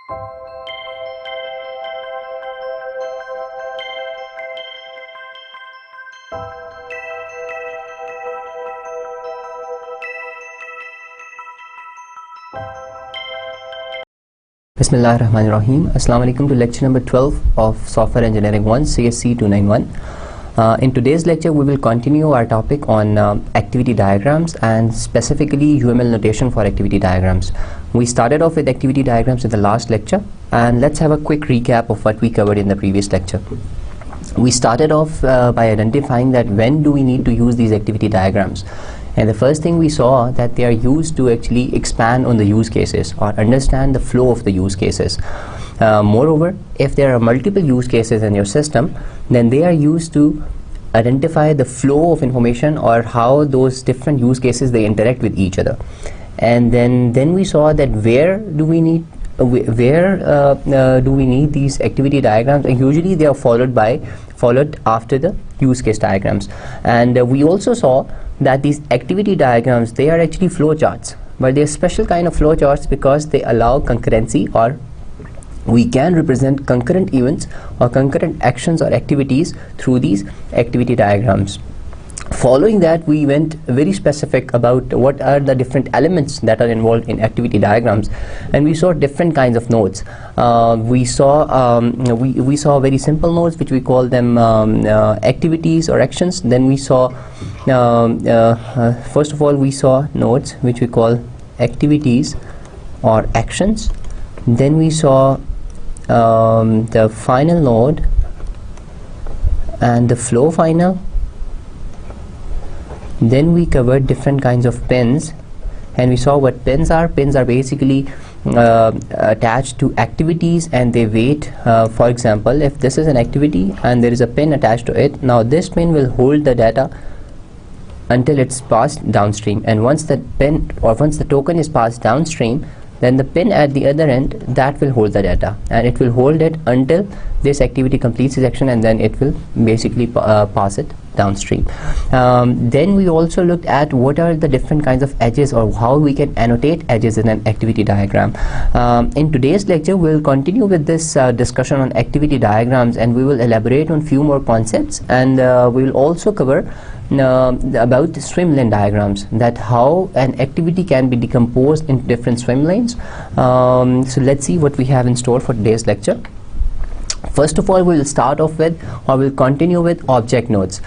Bismillahirrahmanirrahim. Assalamu alaikum to lecture number 12 of Software Engineering 1 CSC 291. In today's lecture we will continue our topic on activity diagrams and specifically UML notation for activity diagrams. We started off with activity diagrams in the last lecture, and let's have a quick recap of what we covered in the previous lecture. We started off by identifying that when do we need to use these activity diagrams. And the first thing we saw that they are used to actually expand on the use cases or understand the flow of the use cases. Moreover, if there are multiple use cases in your system, then they are used to identify the flow of information or how those different use cases they interact with each other. And then we saw that where do we need these activity diagrams, and usually they are followed after the use case diagrams. And we also saw that these activity diagrams, they are actually flow charts, but they are special kind of flow charts because they allow concurrency, or we can represent concurrent events or concurrent actions or activities through these activity diagrams. Following that, we went very specific about what are the different elements that are involved in activity diagrams, and we saw different kinds of nodes. We saw very simple nodes, which we call them activities or actions. Then we saw first of all we saw nodes which we call activities or actions. Then we saw the final node and the flow final. Then we covered different kinds of pins, and we saw what pins are. Pins are basically attached to activities, and they wait. For example, if this is an activity and there is a pin attached to it, now this pin will hold the data until it's passed downstream, and once the pin or once the token is passed downstream, then the pin at the other end, that will hold the data, and it will hold it until this activity completes its action, and then it will basically pass it downstream. Then we also looked at what are the different kinds of edges, or how we can annotate edges in an activity diagram. In today's lecture we will continue with this discussion on activity diagrams, and we will elaborate on few more concepts, and we will also cover about swim lane diagrams, that how an activity can be decomposed into different swim lanes. So let's see what we have in store for today's lecture. First of all, we will start off with, or we'll continue with, object nodes.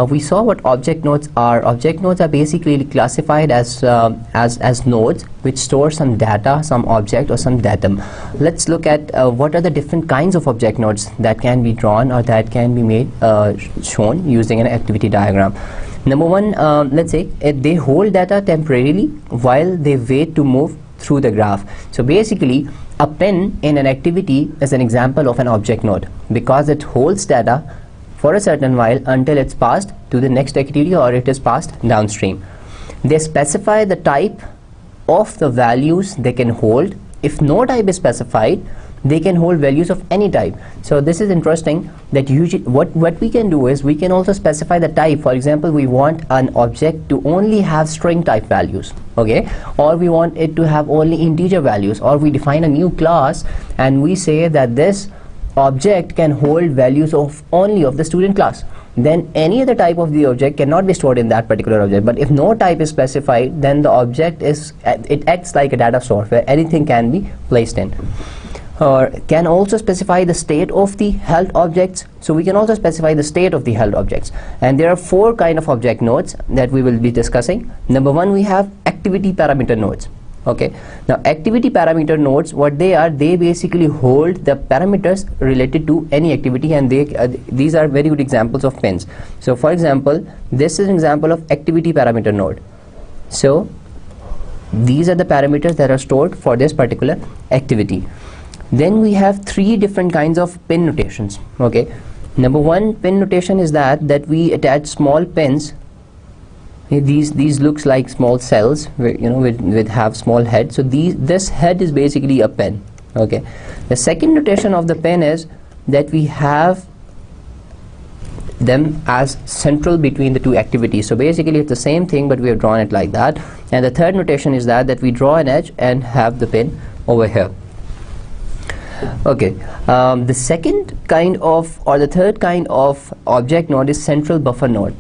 We saw what object nodes are. Object nodes are basically classified as nodes which store some data, some object or some datum. Let's look at what are the different kinds of object nodes that can be drawn or that can be made shown using an activity diagram. Number one, let's say they hold data temporarily while they wait to move through the graph. So basically, a pin in an activity is an example of an object node because it holds data for a certain while until it's passed to the next activity or it is passed downstream. They specify the type of the values they can hold. If no type is specified, they can hold values of any type. So this is interesting, that usually what we can do is we can also specify the type. For example, we want an object to only have string type values, okay, or we want it to have only integer values, or we define a new class and we say that this object can hold values of only of the student class. Then any other type of the object cannot be stored in that particular object. But if no type is specified, then the object it acts like a data store where anything can be placed in. Or can also specify the state of the held objects. So we can also specify the state of the held objects, and there are four kind of object nodes that we will be discussing. Number one, we have activity parameter nodes. Okay, now activity parameter nodes, what they are, they basically hold the parameters related to any activity, and these are very good examples of pins. So for example, this is an example of activity parameter node. So these are the parameters that are stored for this particular activity. Then we have three different kinds of pin notations. Okay, number one pin notation is that we attach small pins. These looks like small cells, where, you know, with have small head. So this head is basically a pin. Okay, the second notation of the pin is that we have them as central between the two activities. So basically it's the same thing, but we have drawn it like that. And the third notation is that we draw an edge and have the pin over here. Okay, the second kind of, or the third kind of object node is central buffer node.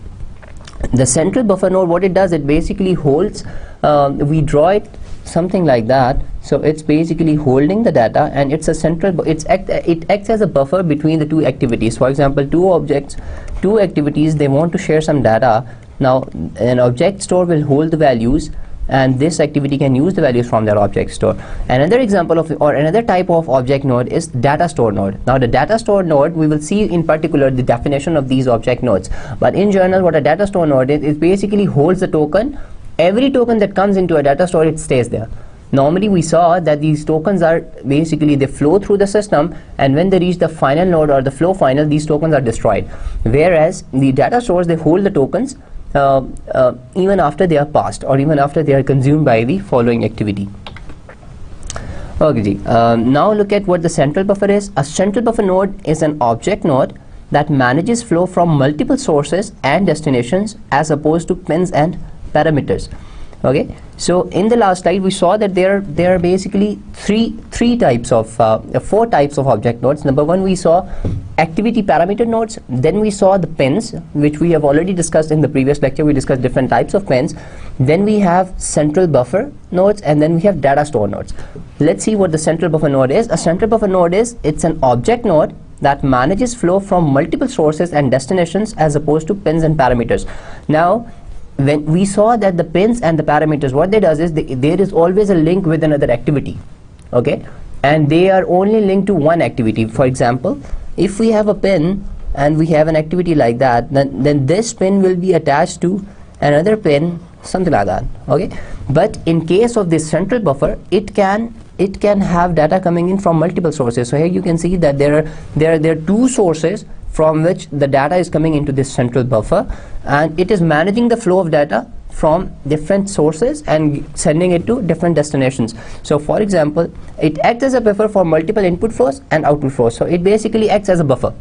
The central buffer node, what it does, it basically holds, we draw it something like that. So it's basically holding the data, and it's a central, it acts as a buffer between the two activities. For example, two activities, they want to share some data. Now an object store will hold the values, and this activity can use the values from their object store. Another example of, or another type of object node is data store node. Now the data store node, we will see in particular the definition of these object nodes, but in general what a data store node is, it basically holds the token. Every token that comes into a data store, it stays there. Normally we saw that these tokens are basically, they flow through the system, and when they reach the final node or the flow final, these tokens are destroyed. Whereas the data stores, they hold the tokens even after they are passed, or even after they are consumed by the following activity. Okay, now look at what the central buffer is. A central buffer node is an object node that manages flow from multiple sources and destinations as opposed to pins and parameters. Okay, so in the last slide we saw that there are basically four types of object nodes. Number one, we saw activity parameter nodes. Then we saw the pins, which we have already discussed in the previous lecture. We discussed different types of pins. Then we have central buffer nodes, and then we have data store nodes. Let's see what the central buffer node is. A central buffer node is, it's an object node that manages flow from multiple sources and destinations as opposed to pins and parameters. Now when we saw that the pins and the parameters, what they does is, there is always a link with another activity, okay, and they are only linked to one activity. For example, if we have a pin and we have an activity like that, then this pin will be attached to another pin, something like that, okay. But in case of this central buffer, it can have data coming in from multiple sources. So here you can see that there are two sources from which the data is coming into this central buffer, and it is managing the flow of data from different sources and sending it to different destinations. So for example, it acts as a buffer for multiple input flows and output flows. So it basically acts as a buffer.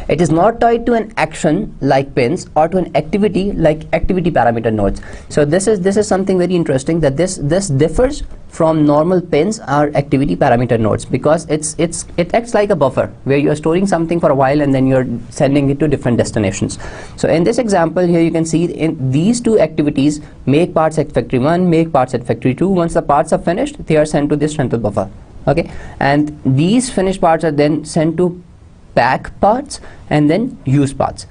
It is not tied to an action like pins or to an activity like activity parameter nodes. So this is something very interesting, that this differs from normal pins or activity parameter nodes, because it acts like a buffer where you are storing something for a while and then you're sending it to different destinations. So in this example here, you can see in these two activities, make parts at factory 1, make parts at factory 2. Once the parts are finished, they are sent to this central buffer, okay, and these finished parts are then sent to pack parts and then use parts.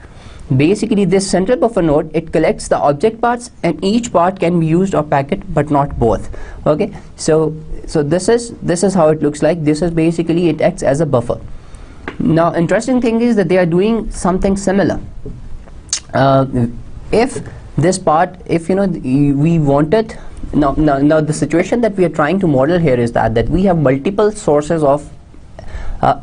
Basically this central buffer node, it collects the object parts, and each part can be used or packed, but not both, okay. So this is how it looks like. This is basically, it acts as a buffer. Now interesting thing is that they are doing something similar. If this part, if you know, we wanted, now the situation that we are trying to model here is that we have multiple sources of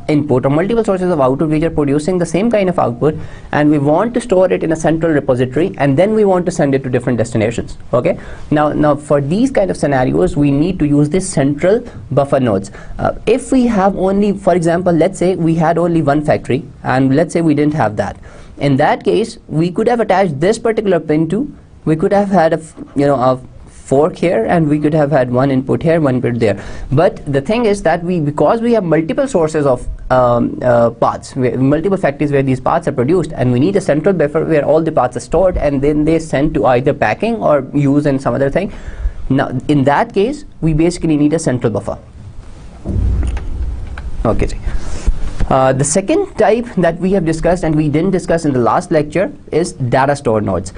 input or multiple sources of output which are producing the same kind of output, and we want to store it in a central repository, and then we want to send it to different destinations, okay. Now for these kind of scenarios, we need to use this central buffer nodes. If we have only, for example, let's say we had only one factory, and let's say we didn't have that, in that case we could have attached this particular pin to, we could have had a fork here, and we could have had one input here, one input there. But the thing is that because we have multiple sources of parts, multiple factories where these parts are produced, and we need a central buffer where all the parts are stored and then they sent to either packing or use in some other thing. Now in that case, we basically need a central buffer, okay. The second type that we have discussed and we didn't discuss in the last lecture is data store nodes.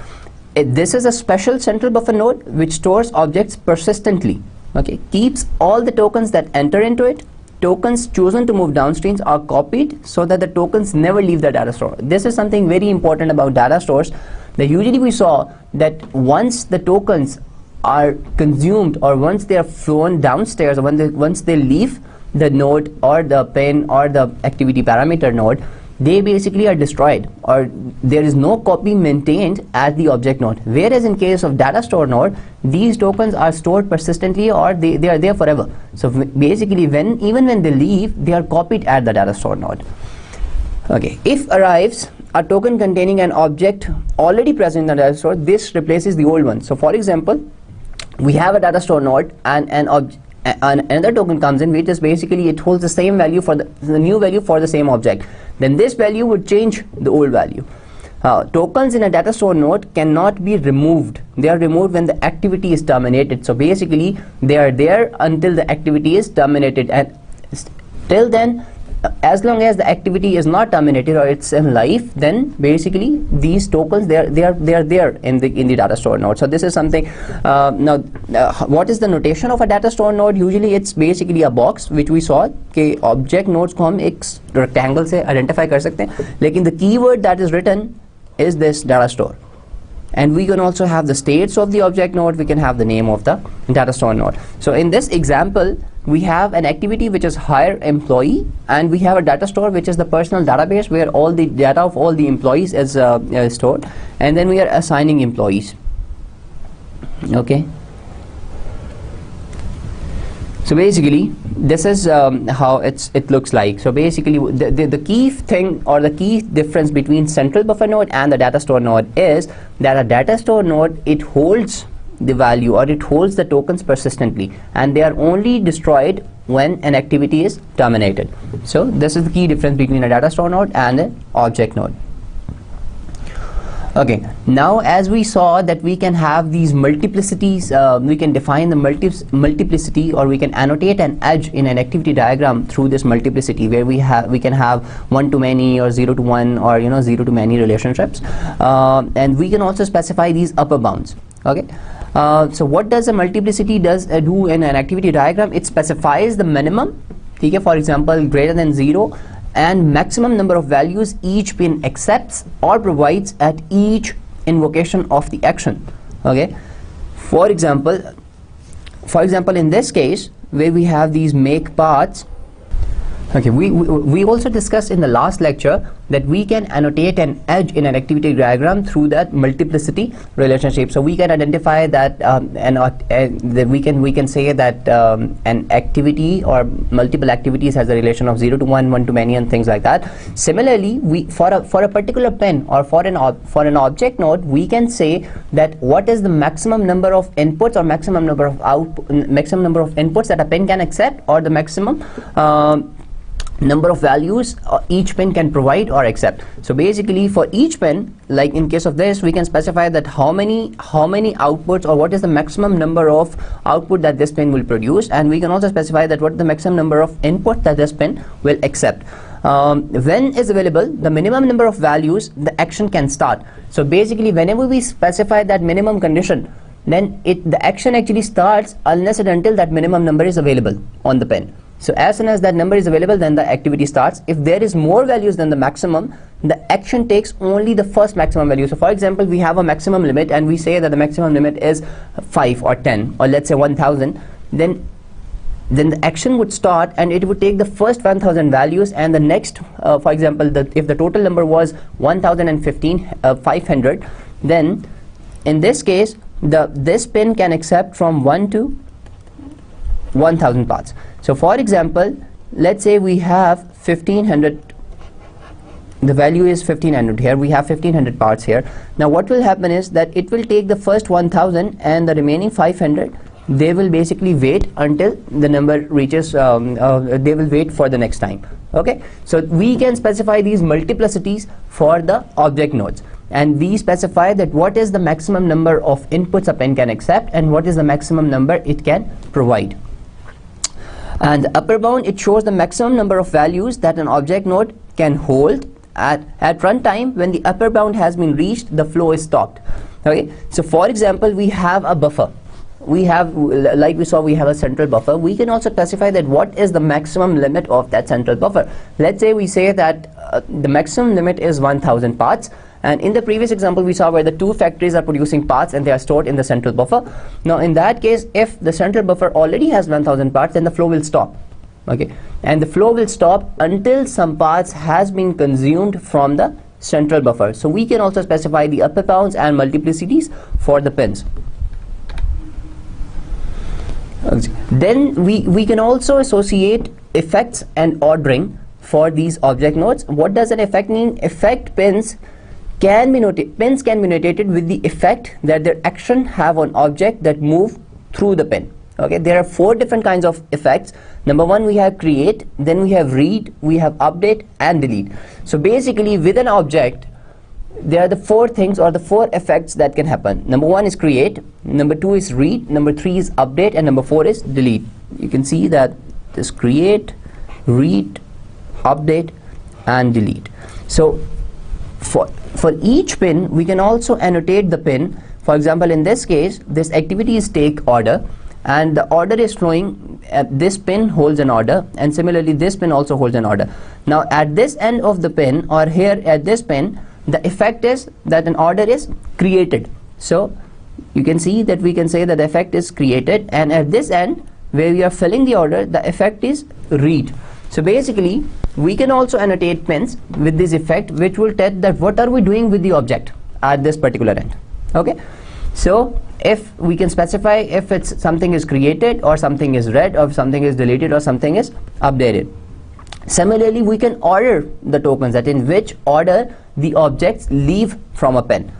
This is a special central buffer node which stores objects persistently, okay, keeps all the tokens that enter into it. Tokens chosen to move downstreams are copied so that the tokens never leave the data store. This is something very important about data stores, that usually we saw that once the tokens are consumed, or once they are flown downstairs, or once they leave the node or the pin or the activity parameter node, they basically are destroyed, or there is no copy maintained at the object node. Whereas in case of data store node, these tokens are stored persistently, or they are there forever. So basically even when they leave, they are copied at the data store node, okay. If arrives a token containing an object already present in the data store, this replaces the old one. So for example, we have a data store node and another token comes in, which is basically it holds the same value for the new value for the same object, then this value would change the old value. Tokens in a data store node cannot be removed. They are removed when the activity is terminated. So basically they are there until the activity is terminated, and till then, as long as the activity is not terminated or it's in life, then basically these tokens they are there in the data store node. So this is something. Now what is the notation of a data store node? Usually it's basically a box, which we saw कि object nodes को हम एक rectangle से identify कर सकते हैं, लेकिन the keyword that is written is this data store. And we can also have the states of the object node, we can have the name of the data store node. So in this example, we have an activity which is hire employee, and we have a data store which is the personal database where all the data of all the employees is stored, and then we are assigning employees. Okay. So basically this is how it looks like. So basically the key thing or the key difference between central buffer node and the data store node is that a data store node, it holds the value or it holds the tokens persistently, and they are only destroyed when an activity is terminated. So this is the key difference between a data store node and an object node. Okay, now as we saw that we can have these multiplicities, we can define the multiplicity, or we can annotate an edge in an activity diagram through this multiplicity, where we can have one to many or zero to one, or zero to many relationships, and we can also specify these upper bounds. Okay, so what does a multiplicity do in an activity diagram? It specifies the minimum, okay, for example greater than 0, and maximum number of values each pin accepts or provides at each invocation of the action. Okay, for example in this case where we have these make paths. Okay, we also discussed in the last lecture that we can annotate an edge in an activity diagram through that multiplicity relationship. So we can identify that we can say that an activity or multiple activities has a relation of 0 to 1, 1 to many, and things like that. Similarly, for a particular pin or for an object node, we can say that what is the maximum number of inputs or maximum number of inputs that a pin can accept, or the maximum number of values each pin can provide or accept. So basically for each pin, like in case of this, we can specify that how many outputs, or what is the maximum number of output that this pin will produce, and we can also specify that what is the maximum number of input that this pin will accept. When is available the minimum number of values, the action can start. So basically whenever we specify that minimum condition, then the action actually starts unless and until that minimum number is available on the pin. So as soon as that number is available, then the activity starts. If there is more values than the maximum, the action takes only the first maximum value. So for example, we have a maximum limit and we say that the maximum limit is 5 or 10 or let's say 1000, then the action would start and it would take the first 1000 values, and the next for example, if the total number was 500, then in this case this pin can accept from 1 to 1000 paths. So for example, let's say we have 1500, the value is 1500 here, we have 1500 parts here. Now what will happen is that it will take the first 1000 and the remaining 500, they will basically wait until the number reaches, they will wait for the next time. Okay, so we can specify these multiplicities for the object nodes, and we specify that what is the maximum number of inputs a pin can accept and what is the maximum number it can provide. And the upper bound, it shows the maximum number of values that an object node can hold at runtime. When the upper bound has been reached, the flow is stopped. Okay, so for example, we have a buffer. We have, like we saw, we have a central buffer. We can also specify that what is the maximum limit of that central buffer. Let's say we say that the maximum limit is 1000 paths. And in the previous example, we saw where the two factories are producing paths and they are stored in the central buffer. Now in that case, if the central buffer already has 1000 paths, then the flow will stop. Okay, and the flow will stop until some paths has been consumed from the central buffer. So we can also specify the upper bounds and multiplicities for the pins. Then we can also associate effects and ordering for these object nodes. What does an effect mean? Effect pins can be notated with the effect that their action have on object that move through the pin. Okay, there are 4 different kinds of effects. Number 1, we have create, then we have read, we have update and delete. So basically with an object there are the 4 things or the 4 effects that can happen. Number 1 is create, number 2 is read, number 3 is update, and number 4 is delete. You can see that this create, read, update and delete. So for each pin we can also annotate the pin. For example, in this case this activity is take order, and the order is flowing, this pin holds an order, and similarly this pin also holds an order. Now at this end of the pin, or here at this pin, the effect is that an order is created. So you can see that we can say that the effect is created, and at this end where we are filling the order, the effect is read. So basically we can also annotate pins with this effect, which will tell that what are we doing with the object at this particular end. Okay, so if we can specify if it's something is created or something is read or something is deleted or something is updated. Similarly, we can order the tokens, that in which order the objects leave from a pin.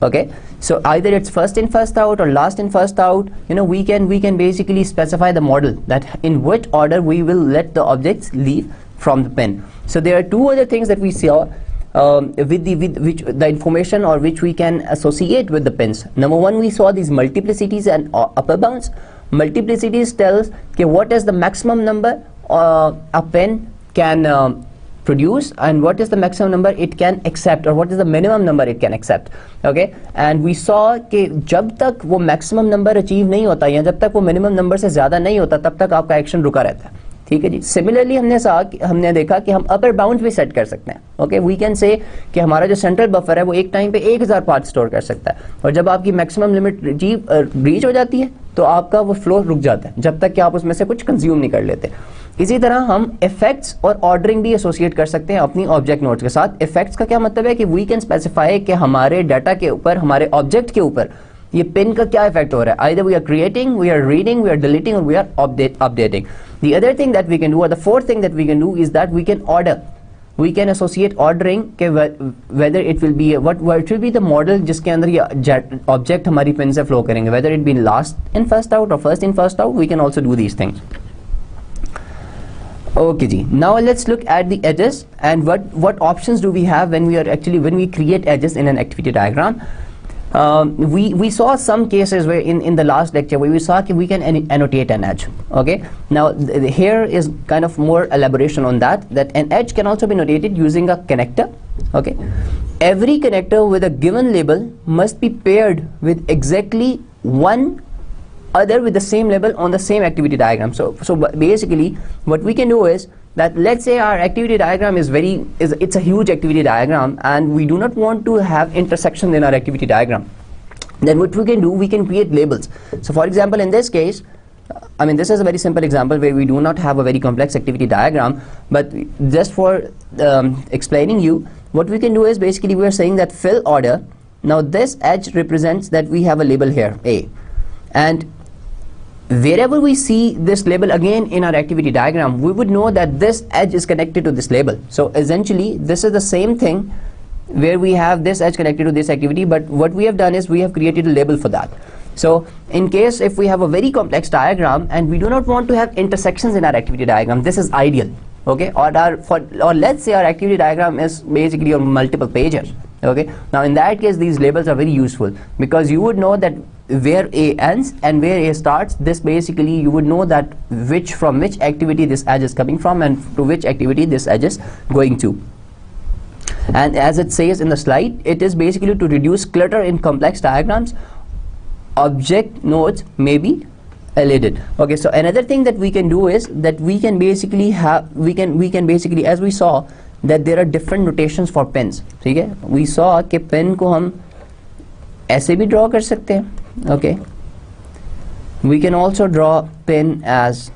Okay, so either it's first in first out or last in first out, you know, we can basically specify the model that in which order we will let the objects leave from the pin. So there are 2 other things that we saw with the information or which we can associate with the pins. Number 1, we saw these multiplicities and upper bounds. Multiplicities tells okay, what is the maximum number a pin can produce, and what is the maximum number it can accept, or what is the minimum number it can accept. Okay, and we saw कि जब तक वो maximum number achieve नहीं होता या जब तक वो minimum number से ज़्यादा नहीं होता तब तक आपका action रुका रहता है. ठीक है जी. सिमिलरली हमने देखा कि हम अपर बाउंड भी सेट कर सकते हैं. ओके, वी कैन से कि हमारा जो सेंट्रल बफर है वो एक टाइम पे 1000 पार्ट स्टोर कर सकता है, और जब आपकी मैक्सिमम लिमिट रीच हो जाती है तो आपका वो फ्लो रुक जाता है जब तक कि आप उसमें से कुछ कंज्यूम नहीं कर लेते. इसी तरह हम इफेक्ट्स और ऑर्डरिंग भी एसोसिएट कर सकते हैं अपनी ऑब्जेक्ट नोड्स के साथ. इफेक्ट्स का क्या मतलब है कि वी कैन स्पेसिफाई कि हमारे डाटा के ऊपर, हमारे ऑब्जेक्ट के ऊपर ये पिन का क्या इफेक्ट हो रहा है. Either we are creating, we are reading, we are deleting, और we are updating. The other thing that we can do, or the fourth thing that we can do, is that we can order. We can associate ordering के whether it will be what it will be the model जिसके अंदर ये object हमारी pin से flow करेंगे, whether it be last in first out or first in first out. We can also do these things. Okay जी. Now let's look at the edges and what options do we have when we create edges in an activity diagram. We saw some cases where in the last lecture where we saw that we can annotate an edge. Okay, now here is kind of more elaboration on that an edge can also be notated using a connector. Okay, every connector with a given label must be paired with exactly one other with the same label on the same activity diagram. So basically what we can do is that let's say our activity diagram it's a huge activity diagram, and we do not want to have intersections in our activity diagram. Then what we can do, we can create labels. So for example, in this case, I mean, this is a very simple example where we do not have a very complex activity diagram, but just for explaining you, what we can do is basically we are saying that fill order. Now this edge represents that we have a label here, A, and wherever we see this label again in our activity diagram, we would know that this edge is connected to this label. So essentially this is the same thing where we have this edge connected to this activity, but what we have done is we have created a label for that. So in case if we have a very complex diagram and we do not want to have intersections in our activity diagram, this is ideal. Okay, or let's say our activity diagram is basically on multiple pages. Okay, now in that case these labels are very useful because you would know that where A ends and where A starts. This basically you would know that from which activity this edge is coming from and to which activity this edge is going to. And as it says in the slide, it is basically to reduce clutter in complex diagrams. Object nodes may be elided. Okay, so another thing that we can do is that we can basically as we saw that there are different notations for pins. ठीक है, we saw कि pin को हम ऐसे भी draw कर सकते हैं. Okay, we can also draw pin as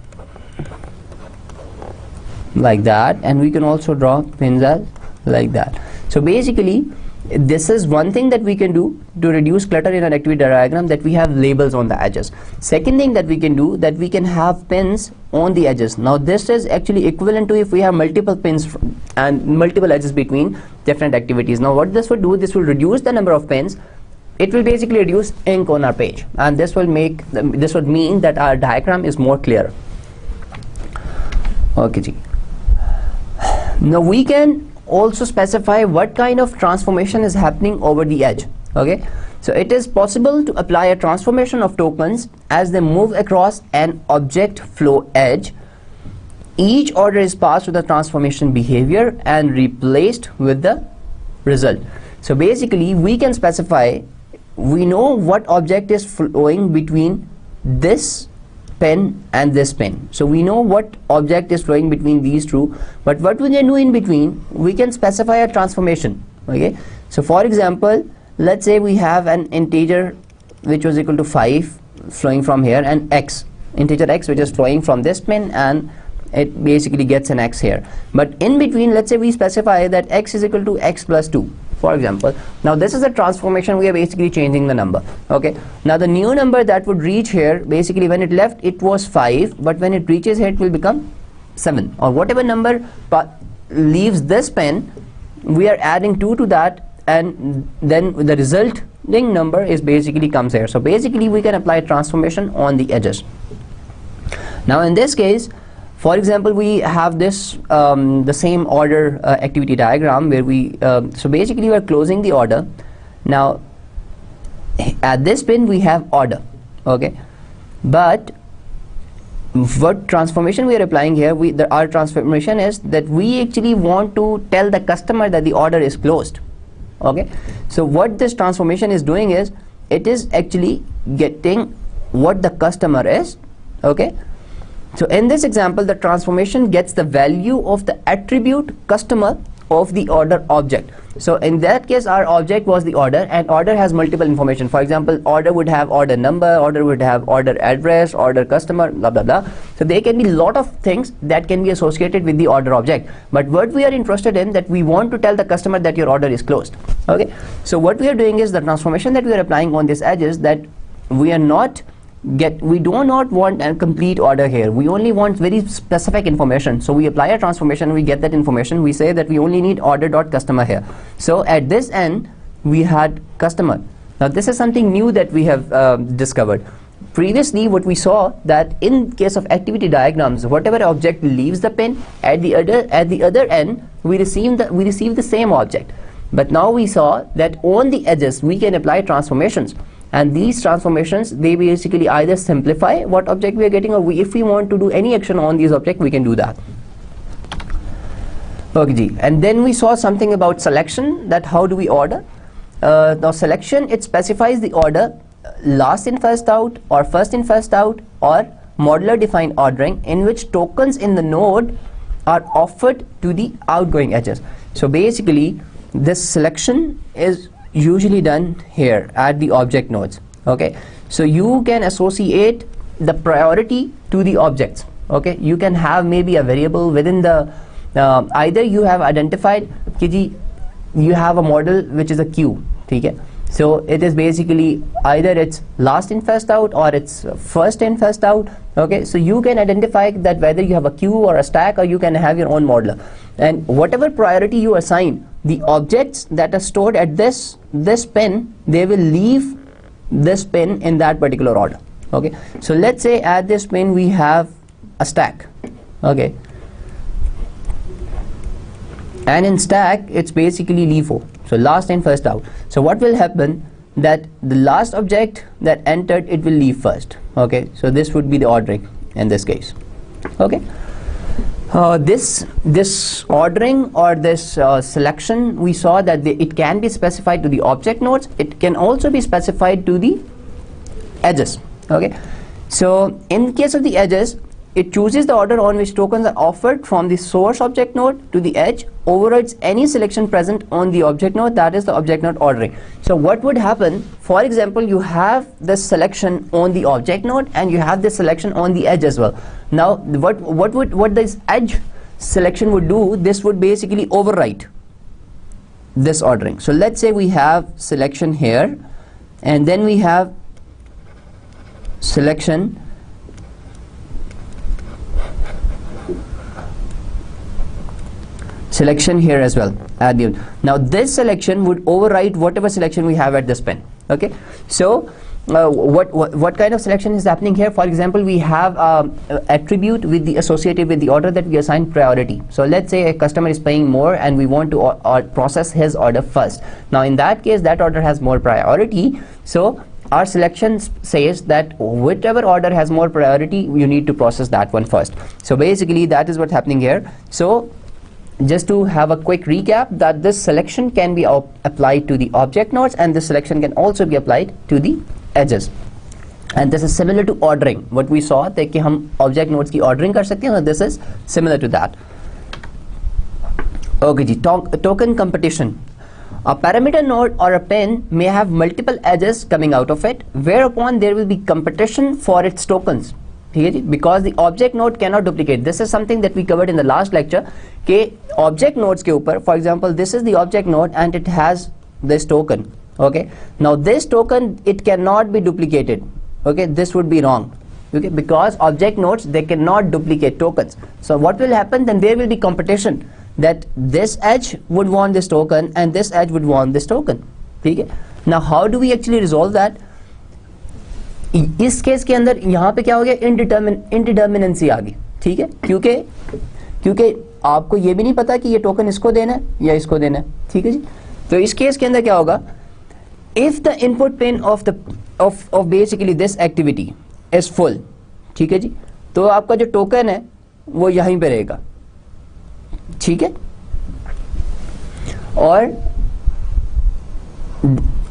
like that, and we can also draw pins as like that. So basically this is one thing that we can do to reduce clutter in an activity diagram, that we have labels on the edges. Second thing that we can do, that we can have pins on the edges. Now this is actually equivalent to if we have multiple pins and multiple edges between different activities. Now what this will do, this will reduce the number of pins it will basically reduce ink on our page, and this would mean that our diagram is more clear. Okay ji. Now we can also specify what kind of transformation is happening over the edge. Okay, so it is possible to apply a transformation of tokens as they move across an object flow edge. Each order is passed with the transformation behavior and replaced with the result. So basically we can specify, we know what object is flowing between this pen and this pen. So we know what object is flowing between these two, but what we can do in between, we can specify a transformation. Okay, so for example, let's say we have an integer which was equal to 5 flowing from here, and x, integer x, which is flowing from this pen, and it basically gets an x here. But in between, let's say we specify that x is equal to x plus 2, for example. Now this is a transformation, we are basically changing the number. Okay, now the new number that would reach here, basically when it left it was 5, but when it reaches here it will become 7, or whatever number leaves this pen, we are adding 2 to that, and then the resulting number is basically comes here. So basically we can apply transformation on the edges. Now in this case, for example, we have this the same order activity diagram where we so basically we are closing the order. Now at this pin we have order. Okay, but what transformation we are applying here, our transformation is that we actually want to tell the customer that the order is closed. Okay, so what this transformation is doing is, it is actually getting what the customer is. Okay, so in this example, the transformation gets the value of the attribute customer of the order object. So in that case, our object was the order, and order has multiple information. For example, order would have order number, order would have order address, order customer, blah blah blah. So there can be a lot of things that can be associated with the order object, but what we are interested in, that we want to tell the customer that your order is closed. Okay, so what we are doing is, the transformation that we are applying on this edge is that we do not want a complete order here. We only want very specific information. So we apply a transformation, we get that information, we say that we only need order dot customer here. So at this end we had customer. Now this is something new that we have discovered. Previously what we saw, that in case of activity diagrams, whatever object leaves the pin, at the other end we receive the same object. But now we saw that on the edges we can apply transformations, and these transformations, they basically either simplify what object we are getting, or if we want to do any action on these objects, we can do that. Okay ji. And then we saw something about selection, that how do we order. Now selection, it specifies the order last in first out, or first in first out, or modular defined ordering, in which tokens in the node are offered to the outgoing edges. So basically this selection is usually done here at the object nodes. Okay, so you can associate the priority to the objects. Okay, you can have maybe a variable within the either you have identified you have a model which is a queue. Okay, so it is basically either it's last in first out, or it's first in first out. Okay, so you can identify that whether you have a queue or a stack, or you can have your own modeler, and whatever priority you assign, the objects that are stored at this pin, they will leave this pin in that particular order. Okay, so let's say at this pin we have a stack. Okay, and in stack it's basically LIFO, so last in first out. So what will happen, that the last object that entered, it will leave first. Okay, so this would be the ordering in this case. Okay, this ordering or this selection, we saw that it can be specified to the object nodes, it can also be specified to the edges. Okay, so in case of the edges, it chooses the order on which tokens are offered from the source object node to the edge, overrides any selection present on the object node, that is the object node ordering. So what would happen, for example, you have this selection on the object node and you have this selection on the edge as well. Now what this edge selection would do, this would basically overwrite this ordering. So let's say we have selection here, and then we have selection here as well at the end. Now this selection would override whatever selection we have at this pin. Okay, so what kind of selection is happening here? For example, we have attribute with the associated with the order that we assign priority. So let's say a customer is paying more and we want to process his order first. Now in that case, that order has more priority, so our selection says that whichever order has more priority, you need to process that one first. So basically that is what's happening here. So just to have a quick recap, that this selection can be applied to the object nodes, and this selection can also be applied to the edges. And this is similar to ordering. What we saw that कि हम object nodes की ordering कर सकते हैं, so this is similar to that. Okay ji, token competition. A parameter node or a pin may have multiple edges coming out of it, whereupon there will be competition for its tokens. Because the object node cannot duplicate. This is something that we covered in the last lecture. कि object nodes के ऊपर, for example, this is the object node and it has this token. Okay, now this token, it cannot be duplicated. Okay, this would be wrong. Okay, because object nodes, they cannot duplicate tokens. So what will happen? Then there will be competition, that this edge would want this token and this edge would want this token. Okay, now how do we actually resolve that? इस case के अंदर यहाँ पे क्या हो गया, इंडिटर्मिनेंसी आ गई. ठीक है, क्योंकि आपको ये भी नहीं पता कि ये टोकन इसको देना है या इसको देना है. ठीक है जी. तो इस केस के अंदर क्या होगा, if the input pin of basically this activity is full, ठीक है जी, तो आपका जो टोकन है वो यहीं पे रहेगा. ठीक है, और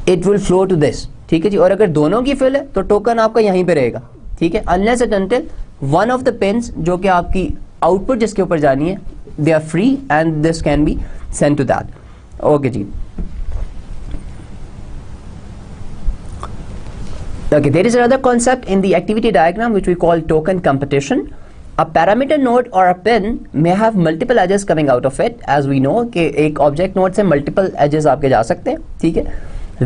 it will flow to this. ठीक है जी, और अगर दोनों की फिल है तो टोकन आपका यहीं पे रहेगा. ठीक है, unless and until one of the pins जो कि आपकी आउटपुट जिसके ऊपर जानी है, they are free and this can be sent to that. Okay जी. Okay, there is another concept in the activity diagram which we call token competition. A parameter node or a pin may have multiple edges coming out of it, as we know कि एक object node से multiple edges आपके जा सकते हैं. ठीक है,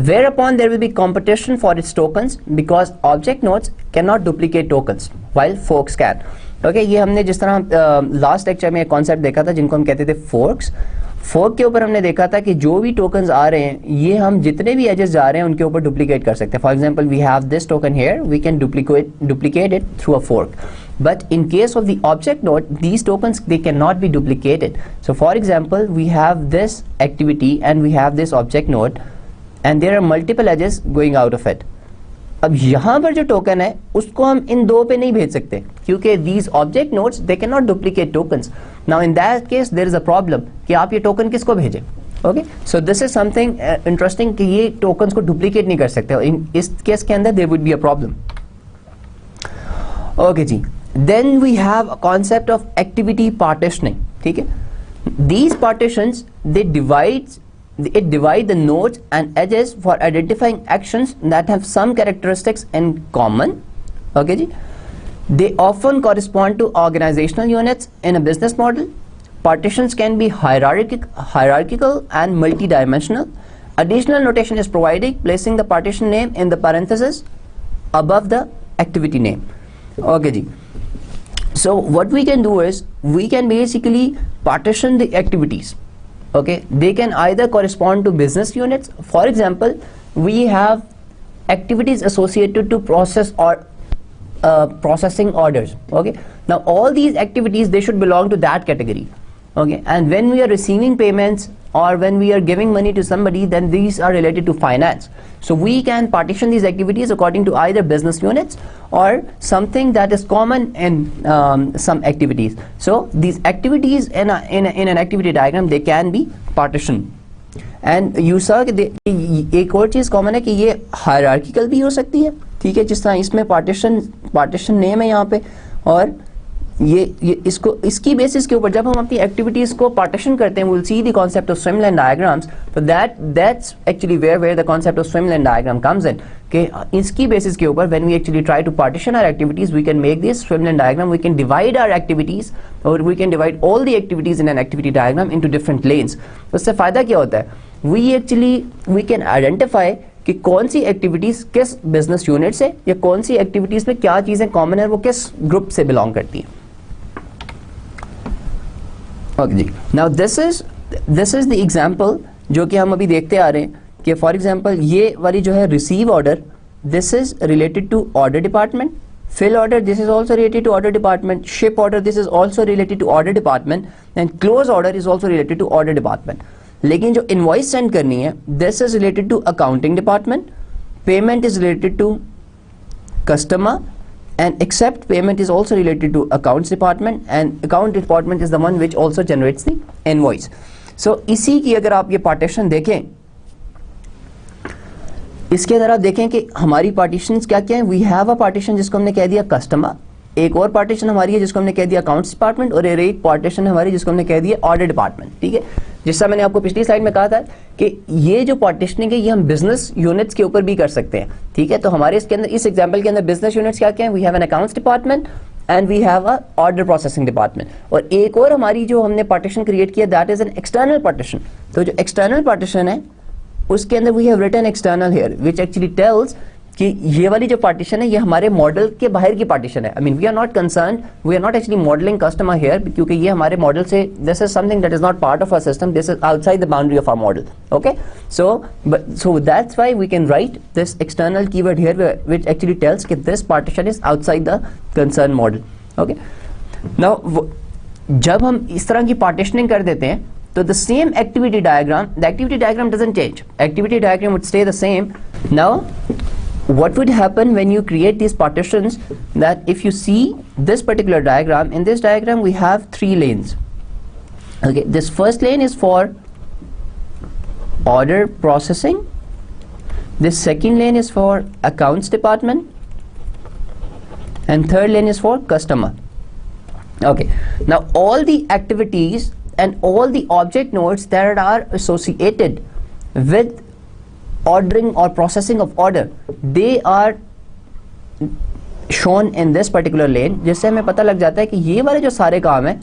whereupon there will be competition for its tokens because object nodes cannot duplicate tokens while forks can. Okay, ये हमने जिस तरह लास्ट लेक्चर में एक कॉन्सेप्ट देखा था जिनको हम कहते थे फोर्क्स. फोर्क के ऊपर हमने देखा था कि जो भी टोकन्स आ रहे हैं, ये हम जितने भी एजेस जा रहे हैं उनके ऊपर डुप्लीकेट कर सकते हैं. For example, we have this token here, we can duplicate it through a fork. But in case of the object node, these tokens, they cannot be duplicated. So for example, we have this activity and we have this object node and there are multiple edges going out of it. अब यहाँ पर जो token है उसको हम इन दो पे नहीं भेज सकते क्योंकि these object nodes, they cannot duplicate tokens. Now in that case there is a problem कि आप ये टोकन किसको भेजें. Okay, so this is something interesting कि ये tokens को duplicate नहीं कर सकते. इस केस के अंदर there would be a problem. Okay ji. Then we have a concept of activity partitioning. ठीक है, these partitions, they divide the nodes and edges for identifying actions that have some characteristics in common. Okay ji. They often correspond to organizational units in a business model. Partitions can be hierarchical and multi-dimensional. Additional notation is provided, placing the partition name in the parenthesis above the activity name. Okay ji. So what we can do is we can basically partition the activities. Okay, they can either correspond to business units. For example, we have activities associated to process or processing orders. Okay, now all these activities, they should belong to that category. Okay, and when we are receiving payments or when we are giving money to somebody, then these are related to finance. So we can partition these activities according to either business units or something that is common in some activities. So these activities in an activity diagram, they can be partitioned. And you saw कि एक और चीज़ common है कि ये hierarchical भी हो सकती है. ठीक है, जिस तरह इसमें पार्टीशन नेम है यहाँ पे, और ये इसको इसकी बेसिस के ऊपर जब हम अपनी एक्टिविटीज को पार्टीशन करते हैं, we'll see the concept of swimlane diagrams. So that's actually where the concept of swimlane diagram comes in. कि इसकी बेसिस के ऊपर when we actually try to partition our activities, we can make this swimlane diagram. We can divide our activities, or we can divide all the activities in an activity diagram into different lanes. उससे फायदा क्या होता है? We can identify कि कौन सी activities किस business unit से या कौन सी एक्टिविटीज में क्या चीजें कॉमन है, वो किस ग्रुप से बिलोंग करती हैं. Okay, now this is the example जो कि हम अभी देखते आ रहे हैं कि फॉर एग्जांपल ये वाली जो है receive order, this is related to order department, fill order this is also related to order department, ship order this is also related to order department, and close order is also related to order department. लेकिन जो invoice send करनी है, this is related to accounting department, payment is related to customer, and accept payment is also related to accounts department, and account department is the one which also generates the invoice. So इसी की अगर आप ये partition देखें, इसके अंदर आप देखें कि हमारी पार्टीशंस क्या क्या है. वी हैव अ पार्टीशन जिसको हमने कह दिया कस्टमर, एक और पार्टीशन हमारी है जिसको हमने कह दिया अकाउंट्स डिपार्टमेंट, और एक पार्टीशन हमारी जिसको हमने कह दिया ऑर्डर डिपार्टमेंट. ठीक है, जिससे मैंने आपको पिछली स्लाइड में कहा था कि ये जो पार्टीशनिंग है ये हम बिजनेस यूनिट्स के ऊपर भी कर सकते हैं. ठीक है, तो हमारे इसके अंदर इस एग्जाम्पल के अंदर बिजनेस यूनिट्स क्या क्या है. We have an accounts department and we have a order processing department. और एक और हमारी जो हमने पार्टीशन क्रिएट किया that is an external partition. तो जो एक्सटर्नल पार्टीशन है उसके अंदर we have written external here which actually tells कि ये वाली जो पार्टीशन है ये हमारे मॉडल के बाहर की पार्टीशन है. I mean we are not concerned, we are not actually modelling customer here, क्योंकि ये हमारे मॉडल से this is something that is not part of our system, this is outside the boundary of our model. Okay, so that's why we can write this external keyword here which actually tells कि this partition is outside the concerned model. Okay, now जब हम इस तरह की partitioning कर देते हैं तो the same activity diagram, the activity diagram doesn't change, activity diagram would stay the same. Now what would happen when you create these partitions, that if you see this particular diagram, in this diagram we have 3 lanes. Okay, this first lane is for order processing, this second lane is for accounts department, and third lane is for customer. Okay, now all the activities and all the object nodes that are associated with ordering or processing of order, they are shown in this particular lane, जिससे हमें पता लग जाता है कि ये वाले जो सारे काम है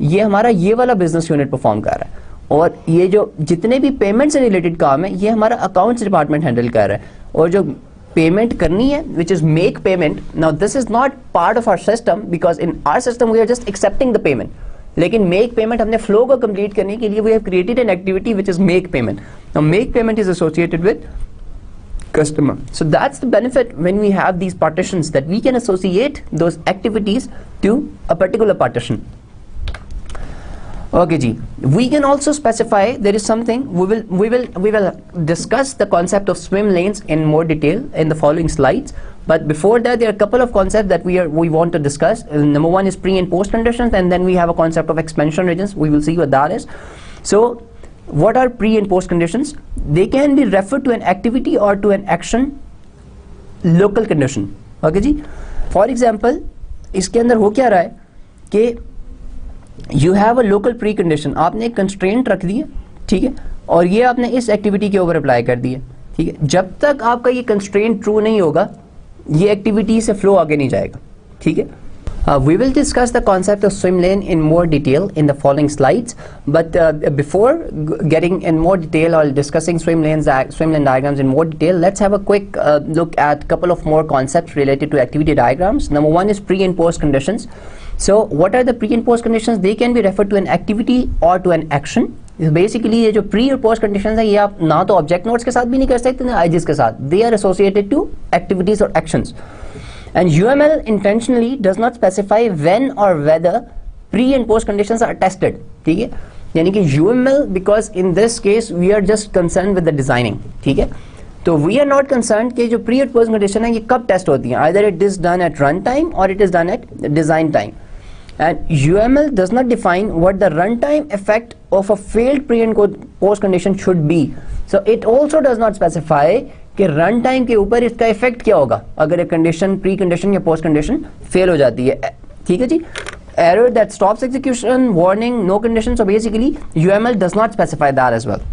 ये हमारा ये वाला बिजनेस यूनिट परफॉर्म कर रहा है, और ये जो जितने भी पेमेंट से रिलेटेड काम है ये हमारा अकाउंट्स डिपार्टमेंट हैंडल कर रहा है. और जो पेमेंट करनी है which is make payment, now this is not part of our system because in our system we are just accepting the payment. लेकिन मेक पेमेंट हमने फ्लो को कंप्लीट करने के लिए we have created an activity which is make payment. Now make payment is associated with customer. So that's the benefit when we have these partitions that we can associate those activities to a particular partition. Okay ji, we can also specify there is something we will discuss the concept of swim lanes in more detail in the following slides, but before that there are a couple of concepts that we want to discuss. Number one is pre and post conditions, and then we have a concept of expansion regions. We will see what that is. So what are pre and post conditions? They can be referred to an activity or to an action local condition. Okay ji, for example इसके अंदर हो क्या रहा है कि you have a local pre condition, आपने एक constraint रख दी है. ठीक है, और ये आपने इस एक्टिविटी के ऊपर अप्लाई कर दी है. ठीक है, जब तक आपका ये कंस्ट्रेंट ट्रू नहीं होगा ये एक्टिविटी से फ्लो आगे नहीं जाएगा. ठीक है, we will discuss the concept of swim lane in more detail in the following slides, but before getting in more detail or discussing swim lane diagrams in more detail, let's have a quick look at couple of more concepts related to activity diagrams. Number one is pre and post conditions. So what are the pre and post conditions? They can be referred to an activity or to an action. Basically ये जो pre और post conditions है ये आप ना तो object nodes के साथ भी नहीं कर सकते ना IGs के साथ. They are associated to activities or actions. And UML intentionally does not specify when or whether pre and post conditions are tested. ठीक है, यानी कि UML because in this case we are just concerned with the designing. ठीक है, तो we are not concerned कि जो pre और post condition है ये कब टेस्ट होती हैं. Either it is done at run time or it is done at design time. And UML does not define what the runtime effect of a failed pre and post condition should be. So it also does not specify कि run time के ऊपर इसका effect क्या होगा अगर एक condition pre condition या post condition fail हो जाती है. ठीक है जी, error that stops execution, warning, no condition. So basically UML does not specify that as well.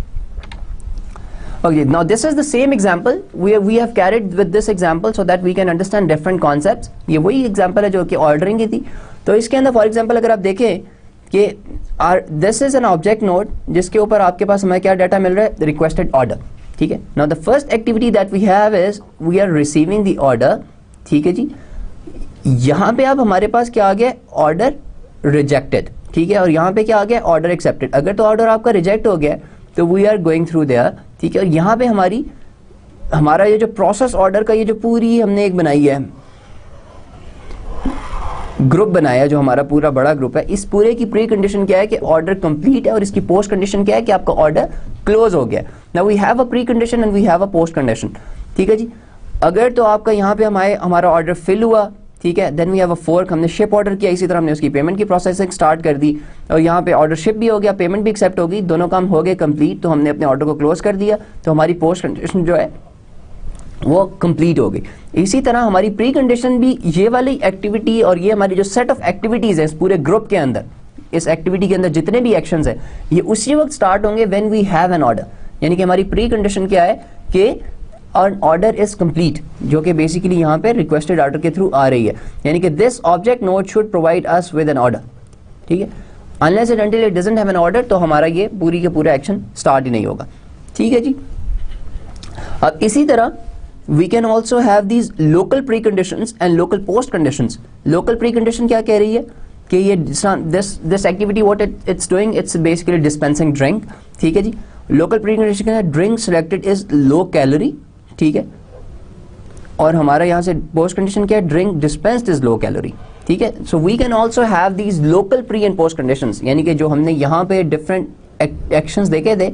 Okay, now this is the same example we have carried with this example so that we can understand different concepts. ये वही example है जो कि ordering की थी. तो इसके अंदर फॉर एग्जाम्पल अगर आप देखें कि this is an object node जिसके ऊपर आपके पास हमें क्या डाटा मिल रहा है, रिक्वेस्टेड ऑर्डर. ठीक है, now the first activity that we have is we are receiving the order. ठीक है जी, यहाँ पे अब हमारे पास क्या आ गया, ऑर्डर रिजेक्टेड. ठीक है, और यहाँ पे क्या आ गया, ऑर्डर एक्सेप्टेड. अगर तो ऑर्डर आपका रिजेक्ट हो गया तो we are going through there. ठीक है। और यहाँ पे हमारा ये जो प्रोसेस ऑर्डर का ये जो पूरी हमने एक बनाई है ग्रुप बनाया, जो हमारा पूरा बड़ा ग्रुप है, इस पूरे की प्री कंडीशन क्या है कि ऑर्डर कंप्लीट है और इसकी पोस्ट कंडीशन क्या है कि आपका ऑर्डर क्लोज हो गया। Now we have a pre condition and we have a post condition, ठीक है जी। अगर तो आपका यहाँ पे हमारा ऑर्डर फिल हुआ, ठीक है, then we have a fork, हमने शिप ऑर्डर किया, इसी तरह हमने उसकी पेमेंट की प्रोसेसिंग स्टार्ट कर दी और यहाँ पे ऑर्डर शिप भी हो गया, पेमेंट भी एक्सेप्ट होगी, दोनों काम हो गए कंप्लीट, तो हमने अपने ऑर्डर को क्लोज कर दिया, तो हमारी पोस्ट कंडीशन जो है वो कंप्लीट हो गई। इसी तरह हमारी प्री कंडीशन भी ये वाली एक्टिविटी और ये हमारी जो सेट ऑफ एक्टिविटीज है इस पूरे ग्रुप के अंदर, इस एक्टिविटी के अंदर जितने भी एक्शंस है ये उसी वक्त स्टार्ट होंगे when we have an order. यानी कि हमारी प्री कंडीशन क्या है कि an order is complete, जो कि बेसिकली यहाँ पे रिक्वेस्टेड ऑर्डर के थ्रू आ रही है, यानी कि this object node should provide us with an order, ठीक है। Unless and until it doesn't have an order, तो हमारा ये पूरी के पूरा एक्शन स्टार्ट ही नहीं होगा, ठीक है जी। अब इसी तरह we can also have these local preconditions and local post conditions. Local precondition क्या कह रही है कि ये this activity what it's doing, it's basically dispensing drink, ठीक है जी। local precondition क्या है, drink selected is low calorie, ठीक है। और हमारा यहाँ से post condition क्या है, drink dispensed is low calorie, ठीक है। so we can also have these local pre and post conditions, यानी कि जो हमने यहाँ पे different actions देखे थे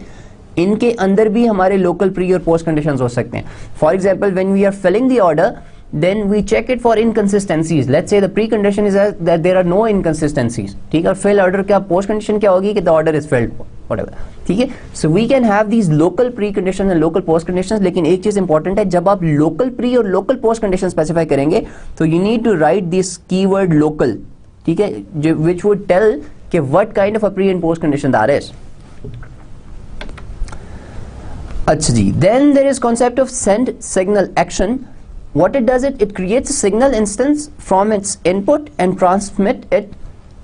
इनके अंदर भी हमारे लोकल प्री और पोस्ट कंडीशंस हो सकते हैं। For example when we are filling the order then we check it for inconsistencies, let's say the pre condition is that there are no inconsistencies, ठीक है। और फिल ऑर्डर क्या post condition क्या होगी कि the order is filled whatever, ठीक है। So we can have these local pre condition and local post conditions, लेकिन एक चीज इंपॉर्टेंट है, जब आप लोकल प्री और लोकल पोस्ट कंडीशन स्पेसिफाई करेंगे तो you need to write this keyword local, ठीक है, व्हिच वुड टेल कि what kind of a pre and post condition that is. अच्छा जी, then there is concept of send signal action. What it does, it creates a signal instance from its input and transmit it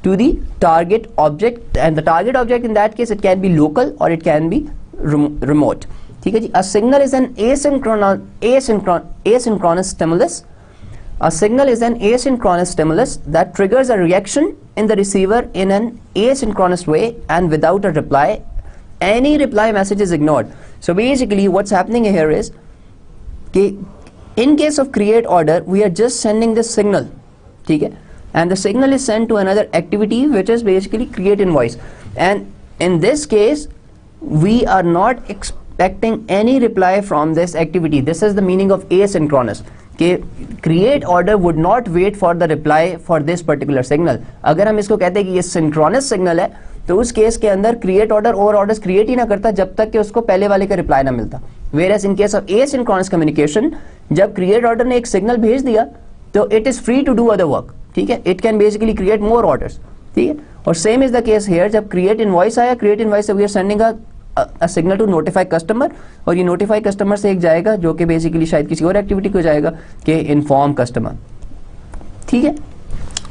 to the target object, and the target object in that case it can be local or it can be remote, ठीक है जी। A signal is an asynchronous stimulus. A signal is an asynchronous stimulus that triggers a reaction in the receiver in an asynchronous way, and without a reply, any reply message is ignored. So basically what's happening here is in case of create order we are just sending this signal, ठीक है, and the signal is sent to another activity which is basically create invoice, and in this case we are not expecting any reply from this activity. This is the meaning of asynchronous, कि create order would not wait for the reply for this particular signal. अगर हम इसको कहते हैं कि ये synchronous signal है तो उस केस के अंदर क्रिएट ऑर्डर और ऑर्डर्स क्रिएट ही ना करता जब तक कि उसको पहले वाले का रिप्लाई ना मिलता। Whereas in case of asynchronous communication, जब क्रिएट ऑर्डर ने एक सिग्नल भेज दिया तो it is free to do other work, ठीक है, it can basically create more orders, ठीक है। और same is the case here, जब क्रिएट इनवॉइस आया, क्रिएट इनवॉइस से we are sending a signal to notify customer, और ये नोटिफाई कस्टमर से एक जाएगा जो कि बेसिकली शायद किसी और एक्टिविटी को जाएगा कि इन्फॉर्म कस्टमर, ठीक है।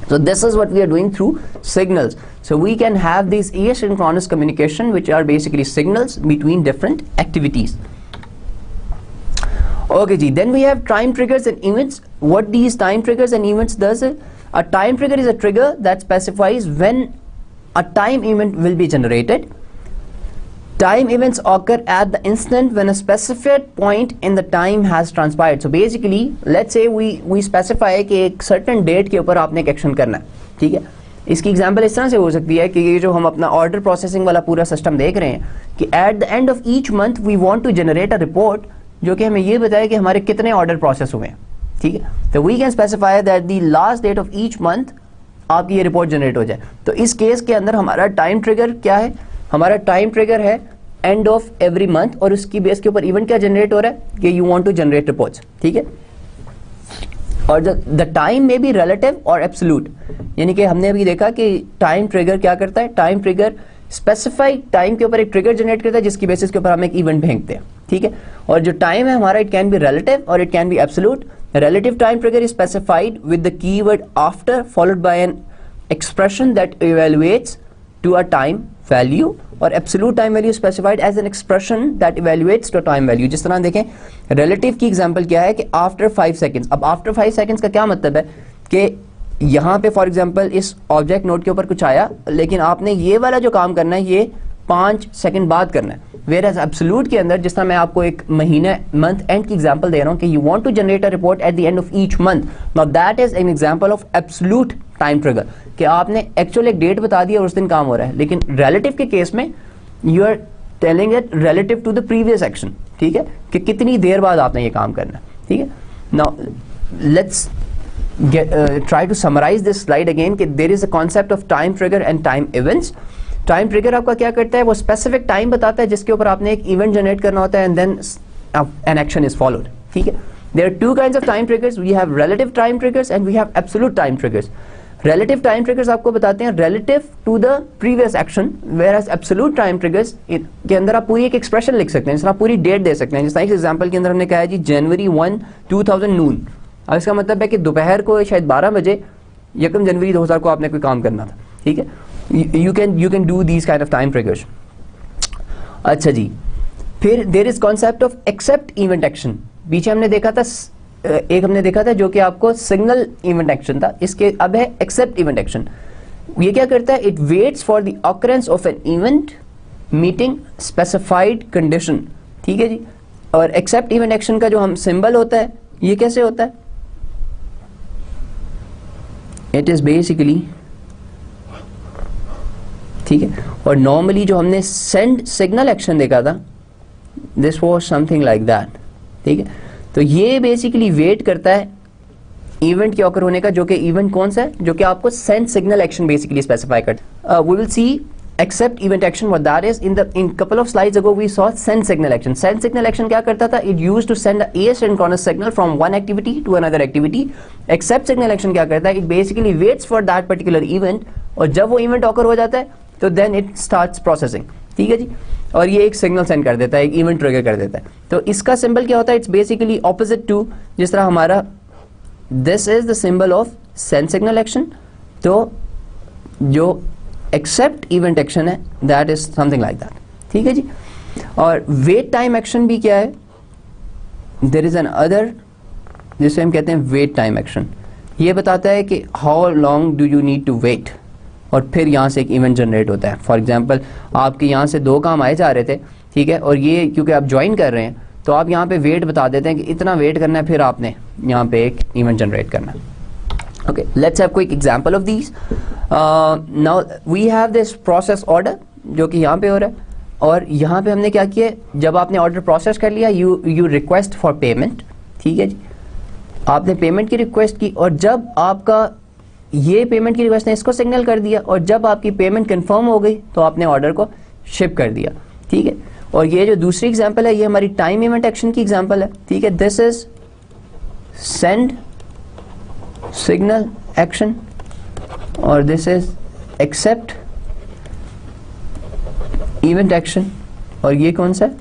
So this is what we are doing through signals. So we can have these asynchronous communication which are basically signals between different activities. Okay ji, then we have time triggers and events. What these time triggers and events does is, a time trigger is a trigger that specifies when a time event will be generated. Time events occur at the instant when a specified point in the time has transpired. So basically, let's say we specify कि एक certain date के ऊपर आपने एक action करना है, ठीक है। इसकी एग्जांपल इस तरह से हो सकती है कि ये जो हम अपना ऑर्डर प्रोसेसिंग वाला पूरा सिस्टम देख रहे हैं कि at the end of each month we want to generate a report जो कि हमें ये बताए कि हमारे कितने ऑर्डर प्रोसेस हुए हैं, ठीक है। तो we can specify that the last date of each month आपकी ये रिपोर्ट जनरेट हो जाए। तो इस केस के अंदर हमारा टाइम ट्रिगर क्या है, हमारा टाइम ट्रिगर है एंड ऑफ एवरी मंथ, और उसकी बेस के ऊपर इवेंट क्या जनरेट हो रहा है कि you want to generate reports, ठीक है। और द टाइम में भी रिलेटिव और एब्सोल्यूट, यानी कि हमने अभी देखा कि टाइम ट्रिगर क्या करता है, टाइम ट्रिगर स्पेसिफाइड टाइम के ऊपर एक ट्रिगर जनरेट करता है जिसकी बेसिस के ऊपर हम एक इवेंट भेजते हैं, ठीक है। और जो टाइम है हमारा, इट कैन बी रिलेटिव और it can be absolute. Relative time trigger is specified with the keyword after followed by an expression that evaluates to a time value, और absolute time value specified as an expression that evaluates to time value. जिस तरह देखें relative की example क्या है कि after 5 seconds. अब after 5 seconds का क्या मतलब है कि यहाँ पे फॉर एग्जांपल इस ऑब्जेक्ट नोड के ऊपर कुछ आया, लेकिन आपने ये वाला जो काम करना है ये 5 सेकंड बाद करना है। वेयर एज एब्सोल्यूट के अंदर, जिस तरह मैं आपको एक महीने मंथ एंड की एग्जांपल दे रहा हूं कि you want to generate a report at the end of each month, now that is an example of absolute time trigger, कि आपने एक्चुअल एक डेट बता दी और उस दिन काम हो रहा है। लेकिन रिलेटिव के केस में you are telling it relative to the previous action, ठीक है, कि कितनी देर बाद आपने ये काम करना है, ठीक है। Now let's try to summarize this slide again कि there is a concept of time trigger and time events. Time trigger आपका क्या करता है, वो specific time बताता है जिसके ऊपर आपने एक event generate करना होता है and then an action is followed, ठीक है। There are two kinds of time triggers. We have relative time triggers and we have absolute time triggers. Relative time triggers आपको बताते हैं relative to the previous action, whereas absolute time triggers के अंदर आप पूरी एक expression लिख सकते हैं, जिसमें आप पूरी date दे सकते हैं। जिस तरह इस example के अंदर हमने कहा है जी January 1, 2000 noon। अब इसका मतलब है कि दोपहर को शायद 12 बजे 1 जनवरी 2000 को आपने कोई काम करना था, ठीक है। You can do these kind of time triggers. अच्छा जी, फिर there is concept of accept event action. पीछे हमने देखा था हमने देखा था जो कि आपको सिग्नल इवेंट एक्शन था, इसके अब है एक्सेप्ट इवेंट एक्शन। ये क्या करता है, it waits for the occurrence of an event meeting specified condition, ठीक है जी। और एक्सेप्ट इवेंट एक्शन का जो हम सिंबल होता है, ये कैसे होता है, इट इज बेसिकली, ठीक है। और नॉर्मली जो हमने सेंड सिग्नल एक्शन देखा था, this was something like that, ठीक है। तो ये बेसिकली वेट करता है इवेंट के ऑकर होने का, जो कि इवेंट कौन सा है, जो कि आपको send signal action basically specify करता है। We will see accept event action, what that is. In couple of slides ago we saw send signal action. Send signal action क्या करता था, it used to send asynchronous signal from one activity to another activity. Accept signal action क्या करता है, it basically waits for that particular event, और जब वो event occur हो जाता है तो देन इट स्टार्ट्स प्रोसेसिंग, ठीक है जी। और ये एक सिग्नल सेंड कर देता है, एक इवेंट ट्रिगर कर देता है। तो इसका सिंबल क्या होता है, इट्स बेसिकली ऑपोजिट टू, जिस तरह हमारा this is the symbol of sand signal action, तो जो एक्सेप्ट इवेंट एक्शन है that is something like that, ठीक है जी। और वेट टाइम एक्शन भी क्या है, देयर इज एन अदर जिसे हम कहते हैं वेट टाइम एक्शन। ये बताता है कि how long do you need to wait, और फिर यहाँ से एक इवेंट जनरेट होता है। फॉर एग्जांपल आपके यहाँ से 2 काम आए जा रहे थे, ठीक है, और ये क्योंकि आप ज्वाइन कर रहे हैं तो आप यहाँ पे वेट बता देते हैं कि इतना वेट करना है, फिर आपने यहाँ पे एक इवेंट जनरेट करना है। Okay, let's have quick example of these. Now we have this process order जो कि यहाँ पे हो रहा है, और यहाँ पे हमने क्या किया, जब आपने ऑर्डर प्रोसेस कर लिया, you request for payment, ठीक है जी। आपने पेमेंट की रिक्वेस्ट की, और जब आपका ये पेमेंट की रिक्वेस्ट ने इसको सिग्नल कर दिया, और जब आपकी पेमेंट कंफर्म हो गई तो आपने ऑर्डर को शिप कर दिया, ठीक है। और ये जो दूसरी एग्जांपल है, ये हमारी टाइम इवेंट एक्शन की एग्जांपल है, ठीक है। This is send signal action, और this is accept event action, और ये कौन सा है,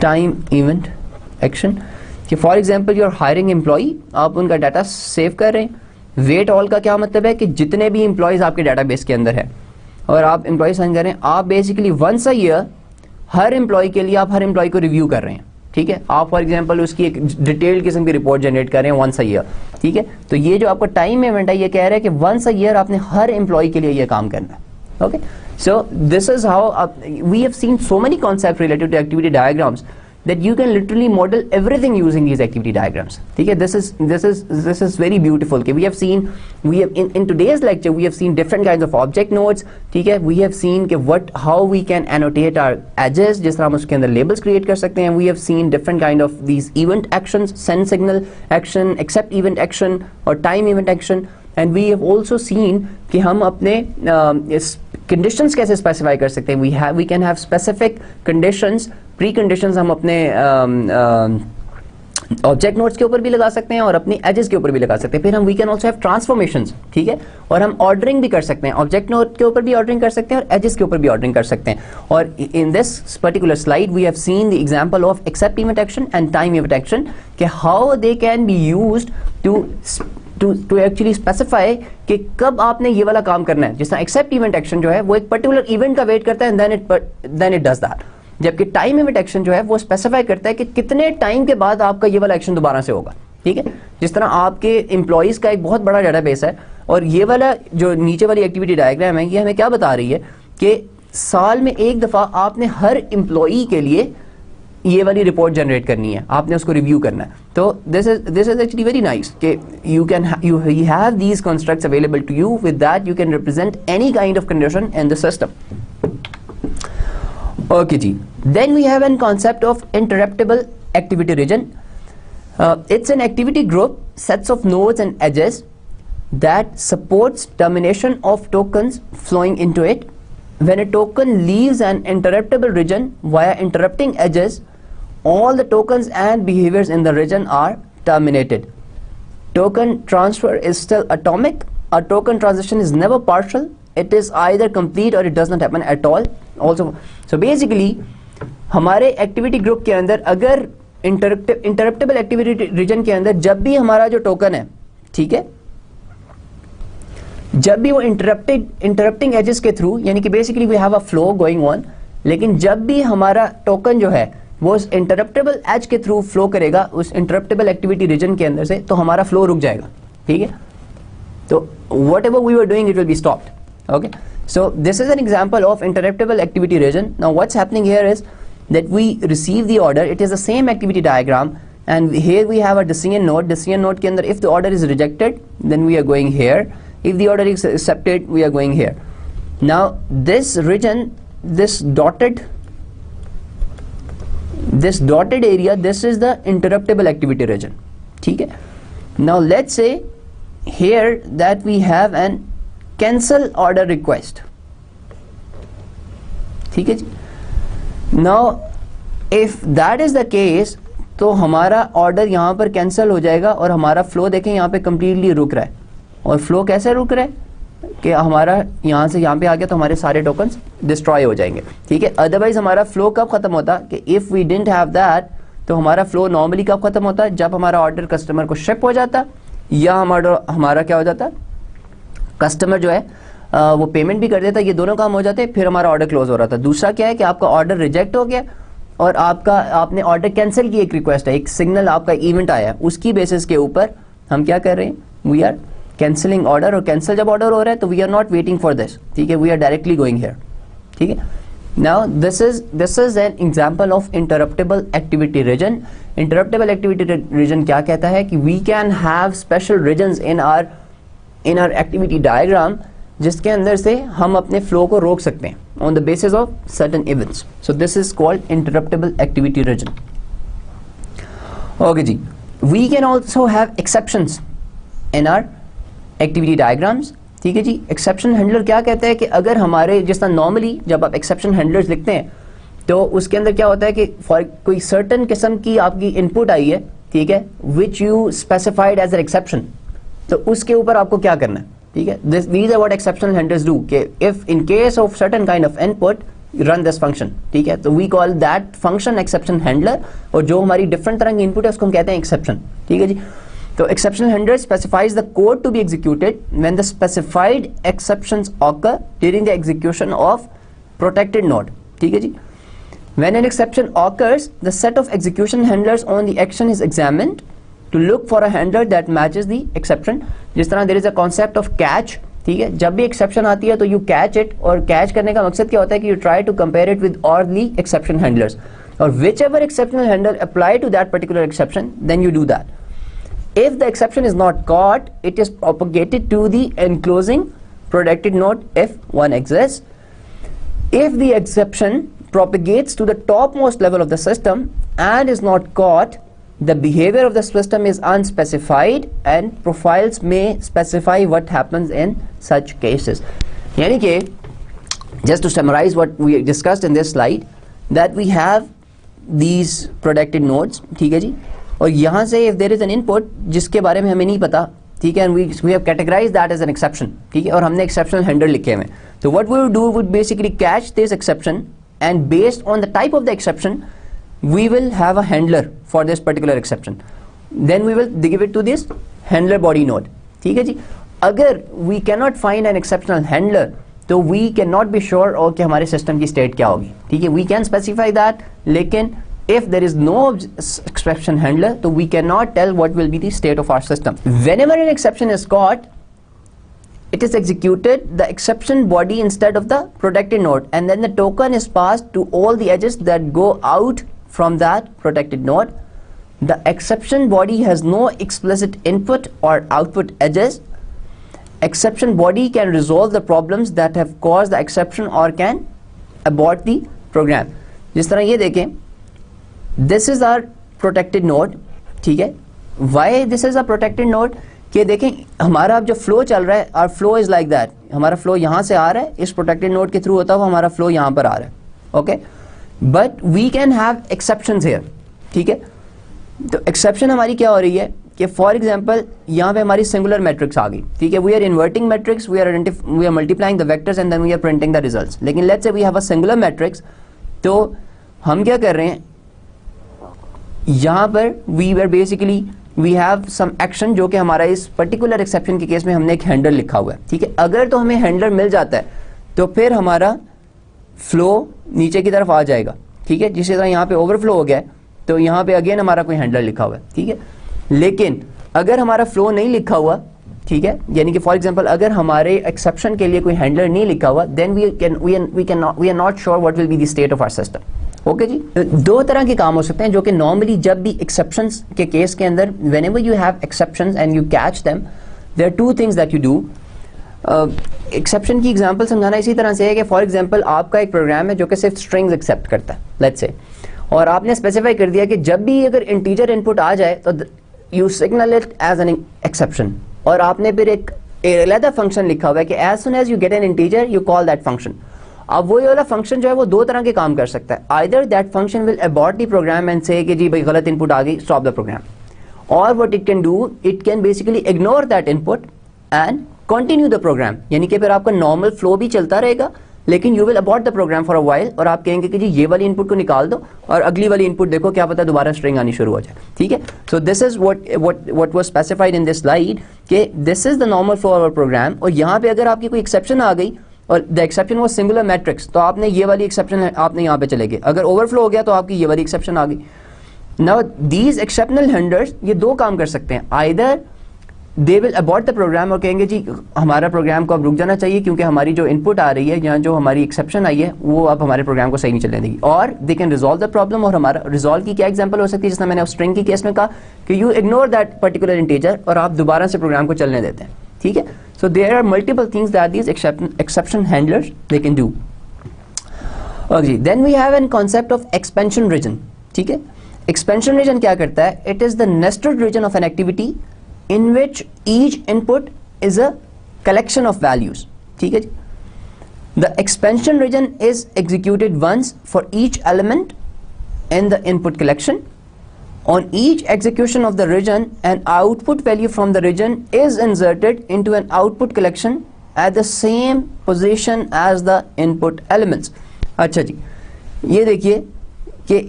टाइम इवेंट एक्शन। कि for example you are hiring employee, आप उनका डाटा सेव कर रहे हैं। वेट ऑल का क्या मतलब है कि जितने भी एम्प्लॉयज आपके डाटाबेस के अंदर है और आप एम्प्लॉय साइन कर रहे हैं, आप बेसिकली वंस अ ईयर हर एम्प्लॉय के लिए आप हर एम्प्लॉय को रिव्यू कर रहे हैं, ठीक है। आप फॉर एग्जांपल उसकी एक डिटेल्ड किस्म की रिपोर्ट जनरेट कर रहे हैं वंस अ ईयर, ठीक है। तो ये जो आपका टाइम इवेंट है, ये कह रहा है कि वंस अ ईयर आपने हर एम्प्लॉय के लिए ये काम करना है, okay. So this is how we have seen so many concept related to activity diagrams that you can literally model everything using these activity diagrams, ठीक है। this is very beautiful कि we have in today's lecture we have seen different kinds of object nodes, ठीक है। we have seen कि how we can annotate our edges, जिस तरह हम उसके अंदर labels create कर सकते हैं। we have seen different kind of these event actions, send signal action, accept event action और time event action, and we have also seen कि हम अपने इस conditions कैसे specify कर सकते हैं। we can have specific conditions, pre-conditions हम अपने ऑब्जेक्ट नोड्स के ऊपर भी लगा सकते हैं और अपनी एजेस के ऊपर भी लगा सकते हैं। फिर हम we can also have transformations, ठीक है। और हम ऑर्डरिंग भी कर सकते हैं, ऑब्जेक्ट नोड के ऊपर भी ऑर्डरिंग कर सकते हैं और एजेस के ऊपर भी ऑर्डरिंग कर सकते हैं। और in this particular slide we have seen the example of accept event action and time event action, कि how they can be used to actually specify कि कब आपने ये वाला काम करना है। जिस तरह एक्सेप्ट इवेंट एक्शन जो है वो एक पर्टिकुलर इवेंट का वेट करता है and then it does that, जबकि टाइम इवेंट एक्शन जो है वो स्पेसिफाई करता है कि कितने टाइम के बाद आपका ये वाला एक्शन दोबारा से होगा, ठीक है। जिस तरह आपके एम्प्लॉइज का एक बहुत बड़ा डेटाबेस है, और ये वाला जो नीचे वाली एक्टिविटी डायग्राम है ये हमें क्या बता रही है कि साल में एक दफ़ा आपने हर एम्प्लॉई के लिए ये वाली रिपोर्ट जनरेट करनी है, आपने उसको रिव्यू करना है. तो this is actually very nice कि you have these constructs available to you. With that you can represent any kind of condition in the system. Okay जी. Then we have an concept of interruptible activity region. It's an activity group, sets of nodes and edges that supports termination of tokens flowing into it. When a token leaves an interruptible region via interrupting edges, all the tokens and behaviors in the region are terminated. Token transfer is still atomic. A token transition is never partial. It is either complete or it does not happen at all. Also, so basically, हमारे activity group के अंदर अगर इंटरप्टेबल activity reason के अंदर जब भी हमारा जो टोकन है, ठीक है, जब भी वो इंटरप्टिंग एजेस के थ्रू, यानी कि basically we have a flow going on, लेकिन जब भी हमारा टोकन जो है वो उस इंटरप्टेबल एज के थ्रू फ्लो करेगा उस इंटरप्टेबल एक्टिविटी रीजन के अंदर से, तो हमारा फ्लो रुक जाएगा. ठीक है, तो whatever we were doing it will be stopped. Okay, so this is an example of interruptible activity region. Now what's happening here is that we receive the order. It is the same activity diagram, and here we have a decision node. Decision node ke andar if the order is rejected, then we are going here. If the order is accepted, we are going here. Now this region, this dotted area, this is the interruptible activity region. ठीक है. Now let's say here that we have an cancel order request. ठीक है जी. Now if that is the case, तो हमारा order यहाँ पर cancel हो जाएगा और हमारा फ्लो देखें यहाँ पे कम्प्लीटली रुक रहा है. और फ्लो कैसे रुक रहा है कि हमारा यहाँ से यहाँ पे आ गया तो हमारे सारे टोकन्स डिस्ट्रॉय हो जाएंगे. ठीक है, अदरवाइज हमारा फ्लो कब खत्म होता कि if we didn't have that, तो हमारा फ्लो नॉर्मली कब खत्म होता है, जब हमारा ऑर्डर कस्टमर को शिप हो जाता या हमारा क्या हो जाता, कस्टमर जो है वो पेमेंट भी कर देता. ये दोनों काम हो जाते, फिर हमारा ऑर्डर क्लोज हो रहा था. दूसरा क्या है कि आपका ऑर्डर रिजेक्ट हो गया और आपने ऑर्डर कैंसिल की, एक रिक्वेस्ट है, एक सिग्नल आपका इवेंट आया, उसकी बेसिस के ऊपर हम क्या कर रहे हैं, वी आर कैंसिलिंग ऑर्डर. और कैंसिल जब ऑर्डर हो रहा है तो we are not waiting for this. ठीक है, we are directly going here. ठीक है. Now this is an example of interruptible activity region. Interruptible activity region क्या कहता है कि we can have special regions in our activity diagram, जिसके अंदर से हम अपने फ्लो को रोक सकते हैं on the basis of certain events. So this is called interruptible activity region. Okay जी. We can also have exceptions in our activity diagrams. ठीक है जी. एक्सेप्शन हैंडलर क्या कहता है कि अगर हमारे जिस तरह नॉर्मली जब आप एक्सेप्शन हैंडलर्स लिखते हैं तो उसके अंदर क्या होता है कि फॉर कोई सर्टेन किस्म की आपकी इनपुट आई है, ठीक है, which you specified as an exception, तो उसके ऊपर आपको क्या करना है. ठीक है, these are what exceptional handlers do. कि if in case of certain kind of input run this function. ठीक है, तो we call that function exception handler. और जो हमारी different तरह की input है उसको हम कहते हैं exception. ठीक है जी. तो exceptional handler specifies the code to be executed when the specified exceptions occur during the execution of protected node. ठीक है जी. When an exception occurs, the set of execution handlers on the action is examined to look for a handler that matches the exception. जिस तरह there is a concept of catch. ठीक है, जब भी exception आती है तो you catch it, और catch करने का मकसद क्या होता है कि you try to compare it with all the exception handlers, और whichever exceptional handler apply to that particular exception, then you do that. If the exception is not caught, it is propagated to the enclosing protected node if one exists. If the exception propagates to the topmost level of the system and is not caught, the behavior of the system is unspecified and profiles may specify what happens in such cases. यानी कि just to summarize what we discussed in this slide, that we have these protected nodes. ठीक है जी. और यहाँ से if there is an input जिसके बारे में हमें नहीं पता, ठीक है, and we have categorized that as an exception. ठीक है, और हमने exceptional handler लिखे हुए. So what we would do would basically catch this exception, and based on the type of the exception we will have a handler for this particular exception. Then we will give it to this handler body node. ठीक है जी. अगर we cannot find an exceptional handler, तो we cannot be sure और कि हमारे system की state क्या होगी. ठीक है, we can specify that, लेकिन if there is no exception handler, तो we cannot tell what will be the state of our system. Whenever an exception is caught, it is executed the exception body instead of the protected node, and then the token is passed to all the edges that go out from that protected node. The exception body has no explicit input or output edges. Exception body can resolve the problems that have caused the exception or can abort the program. जिस तरह ये देखें, this is our protected node, ठीक है. Why this is a protected node? कि देखें हमारा अब जो फ्लो चल रहा है, our flow is like that, हमारा फ्लो यहाँ से आ रहा है, इस प्रोटेक्टेड नोड के थ्रू होता हुआ हमारा फ्लो यहाँ पर आ रहा है, okay. But we can have exceptions here, ठीक है. तो एक्सेप्शन हमारी क्या हो रही है कि फॉर एग्जांपल यहाँ पे हमारी सिंगुलर मैट्रिक्स आ गई, ठीक है. We are inverting matrix, we are multiplying the vectors and then we are printing the results. लेकिन let's say we have a singular matrix, तो हम क्या कर रहे हैं यहाँ पर, we are basically we have some action जो कि हमारा इस पर्टिकुलर एक्सेप्शन के केस में हमने एक हैंडलर लिखा हुआ है, ठीक है. अगर तो हमें हैंडलर मिल जाता है तो फिर हमारा फ्लो नीचे की तरफ आ जाएगा, ठीक है. जिस तरह यहाँ पे ओवरफ्लो हो गया है तो यहाँ पे अगेन हमारा कोई हैंडलर लिखा हुआ है, ठीक है. लेकिन अगर हमारा फ्लो नहीं लिखा हुआ, ठीक है, यानी कि फॉर एग्जांपल अगर हमारे एक्सेप्शन के लिए कोई हैंडलर नहीं लिखा हुआ, then we are not sure what will be the state of our system. Okay जी. दो तरह के काम हो सकते हैं जो कि नॉर्मली जब भी एक्सेप्शंस के केस के अंदर, whenever you have exceptions and you catch them, there are two things that you do. Exception की एग्जांपल समझाना इसी तरह से है कि फॉर एग्जांपल आपका एक प्रोग्राम है जो कि सिर्फ स्ट्रिंग्स एक्सेप्ट करता है, लेट्स से, और आपने स्पेसिफाई कर दिया कि जब भी अगर इंटीजर इनपुट आ जाए तो you signal it as an exception, और आपने फिर एक अलग फंक्शन लिखा हुआ है कि as soon as you get an integer you call that function. अब वो वाला फंक्शन जो है वो दो तरह के काम कर सकता है. Either that function will abort the program and say कि जी भाई गलत इनपुट आ गई, स्टॉप द प्रोग्राम, और what it can do, it can basically ignore that input and continue the program. यानी कि फिर आपका नॉर्मल फ्लो भी चलता रहेगा, लेकिन you will abort the program for a while, और आप कहेंगे कि जी ये वाली इनपुट को निकाल दो और अगली वाली इनपुट देखो, क्या पता दोबारा स्ट्रिंग आनी शुरू हो जाए, ठीक है. So this is what was specified in this slide कि this is the normal flow of our program. और यहाँ पे अगर आपकी कोई एक्सेप्शन आ गई और द एक्सेप्शन वो सिंगुलर मैट्रिक्स, तो आपने ये वाली एक्सेप्शन आपने यहाँ पे चले गए. अगर ओवरफ्लो हो गया तो आपकी ये वाली एक्सेप्शन आ गई. नाउ दीज एक्सेप्शनल हैंडलर्स ये दो काम कर सकते हैं. Either they will abort the program और कहेंगे जी हमारा प्रोग्राम को अब रुक जाना चाहिए क्योंकि हमारी जो इनपुट आ रही है या जो हमारी एक्सेप्शन आई है वो अब हमारे प्रोग्राम को सही नहीं चलने देगी, और they can resolve the problem. और हमारा रिजॉल्व की क्या एग्जांपल हो सकती है, जिसमें मैंने स्ट्रिंग की केस में कहा कि you ignore that particular integer और आप दोबारा से प्रोग्राम को चलने देते हैं, ठीक है. So there are multiple things that these exception handlers they can do. Okay, then we have a concept of expansion region. ठीक है. Expansion region क्या करता है? It is the nested region of an activity in which each input is a collection of values. ठीक है जी. The expansion region is executed once for each element in the input collection. On each execution of the region, an output value from the region is inserted into an output collection at the same position as the input elements. अच्छा जी, ये देखिए कि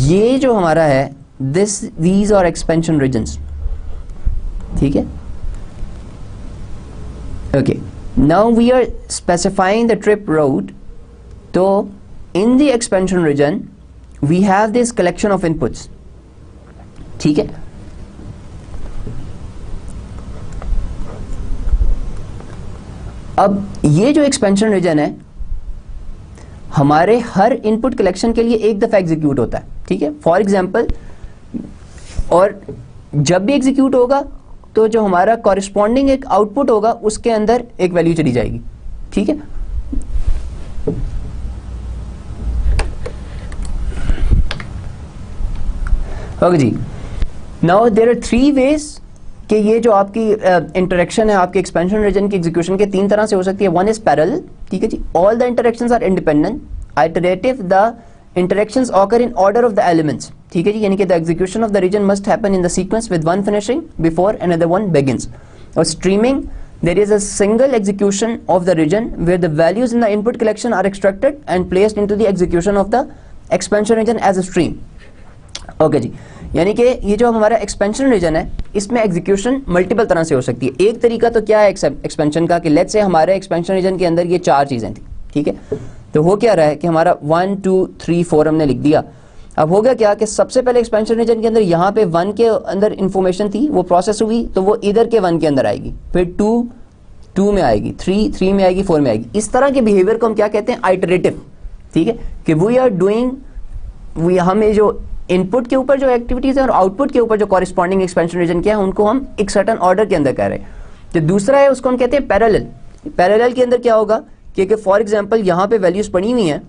ये जो हमारा है these are expansion regions, ठीक है. Okay, now we are specifying the trip route. तो in the expansion region we have this collection of inputs, ठीक है. अब ये जो एक्सपेंशन रीजन है हमारे हर इनपुट कलेक्शन के लिए एक दफा एग्जीक्यूट होता है, ठीक है. फॉर एग्जांपल, और जब भी एग्जीक्यूट होगा तो जो हमारा कॉरिस्पॉन्डिंग एक आउटपुट होगा उसके अंदर एक वैल्यू चली जाएगी, ठीक है. ओके जी. Now there are three ways कि ये जो आपकी इंटरेक्शन है आपके एक्सपेंशन रीजन की एग्जीक्यूशन के तीन तरह से हो सकती है. वन इज पैरेलल, ठीक है जी. All the interactions are independent. Iterative, the interactions occur in order of the elements, ठीक है जी. यानी कि the execution of the region must happen in the sequence with one finishing before another one begins. और streaming, there is a single execution of the region where the values in the input collection are extracted and placed into the execution of the expansion region as a stream. Okay जी. यानी कि ये जो हमारा expansion reason है इसमें execution multiple तरह से हो सकती है. एक तरीका तो क्या है एक्सपेंशन का कि लेट्स से हमारे एक्सपेंशन रीजन के अंदर ये चार चीज़ें थी, ठीक है. तो हो क्या रहा है कि हमारा 1 2 3 4 हमने लिख दिया. अब हो गया क्या कि सबसे पहले एक्सपेंशन रीजन के अंदर यहाँ पे 1 के अंदर इंफॉर्मेशन थी, वो प्रोसेस हुई तो वो इधर के 1 के अंदर आएगी, फिर 2 2 में आएगी, 3 में आएगी, 4 में आएगी। इस तरह के बिहेवियर को हम क्या कहते हैं, आइटरेटिव। ठीक है, कि वी आर डूइंग, हमें जो इनपुट के ऊपर जो एक्टिविटीज है और आउटपुट के ऊपर जो कॉरिस्पॉन्डिंग एक्सपेंशन रीजन क्या है, उनको हम एक सर्टेन ऑर्डर के अंदर कर रहे हैं। जो दूसरा है उसको हम कहते हैं पैरेलल। पैरेलल के अंदर क्या होगा कि फॉर एग्जांपल यहाँ पे वैल्यूज पड़ी हुई हैं,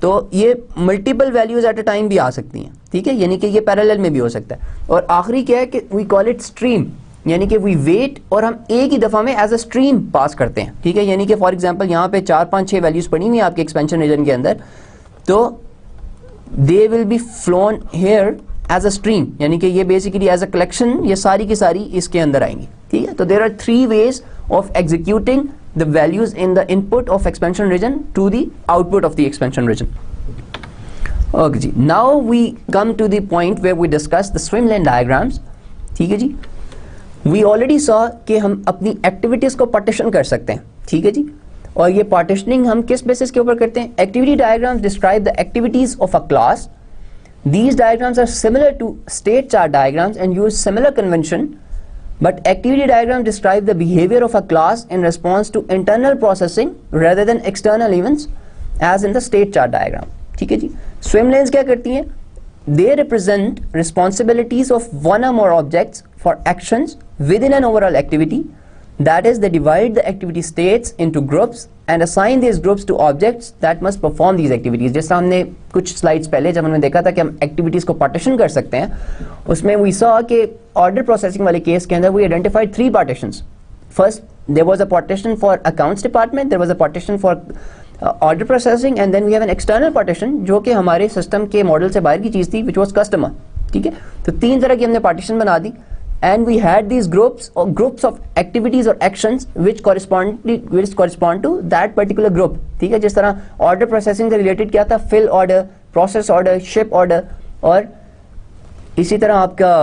तो ये multiple values at a time भी आ सकती हैं। ठीक है, यानी कि ये पैरेलल में भी हो सकता है। और आखिरी क्या है कि वी कॉल इट स्ट्रीम, यानी कि वी वेट और हम एक ही दफ़ा में एज अ स्ट्रीम पास करते हैं। ठीक है, यानी कि फॉर एग्जांपल यहाँ पे 4, 5, 6 वैल्यूज पड़ी हुई हैं आपके एक्सपेंशन रीजन के अंदर, तो they will be flown here as a stream, यानी कि ये बेसिकली एज अ कलेक्शन ये सारी की सारी इसके अंदर आएंगी। ठीक है, तो there are 3 ways of executing the values in the input of expansion region to the output of the expansion region. Okay जी, now we come to the point where we discuss the swim lane diagrams. ठीक है जी, we already saw कि हम अपनी activities को partition कर सकते हैं। ठीक है जी, और ये partitioning हम किस basis के ऊपर करते हैं? Activity diagrams describe the activities of a class. These diagrams are similar to state chart diagrams and use similar convention, but activity diagrams describe the behavior of a class in response to internal processing rather than external events, as in the state chart diagram. ठीक है जी, swim lanes क्या करती हैं? They represent responsibilities of one or more objects for actions within an overall activity. That is, they divide the activity states into groups and assign these groups to objects that must perform these activities. जैसा हमने कुछ slides पहले जब हमने देखा था कि हम एक्टिविटीज़ को पार्टीशन कर सकते हैं, उसमें we saw कि ऑर्डर प्रोसेसिंग वाले केस के अंदर we identified 3 partitions. First, there was a partition for accounts department, there was a partition for order processing, and then we have an external partition जो कि हमारे सिस्टम के model से बाहर की चीज़ थी, which was customer. ठीक है, तो 3 तरह की हमने पार्टीशन बना दी, and we had these groups of activities or actions which correspond to that particular group. ठीक है, जिस तरह ऑर्डर प्रोसेसिंग से रिलेटेड क्या था, fill order, process order, ship order, और इसी तरह आपका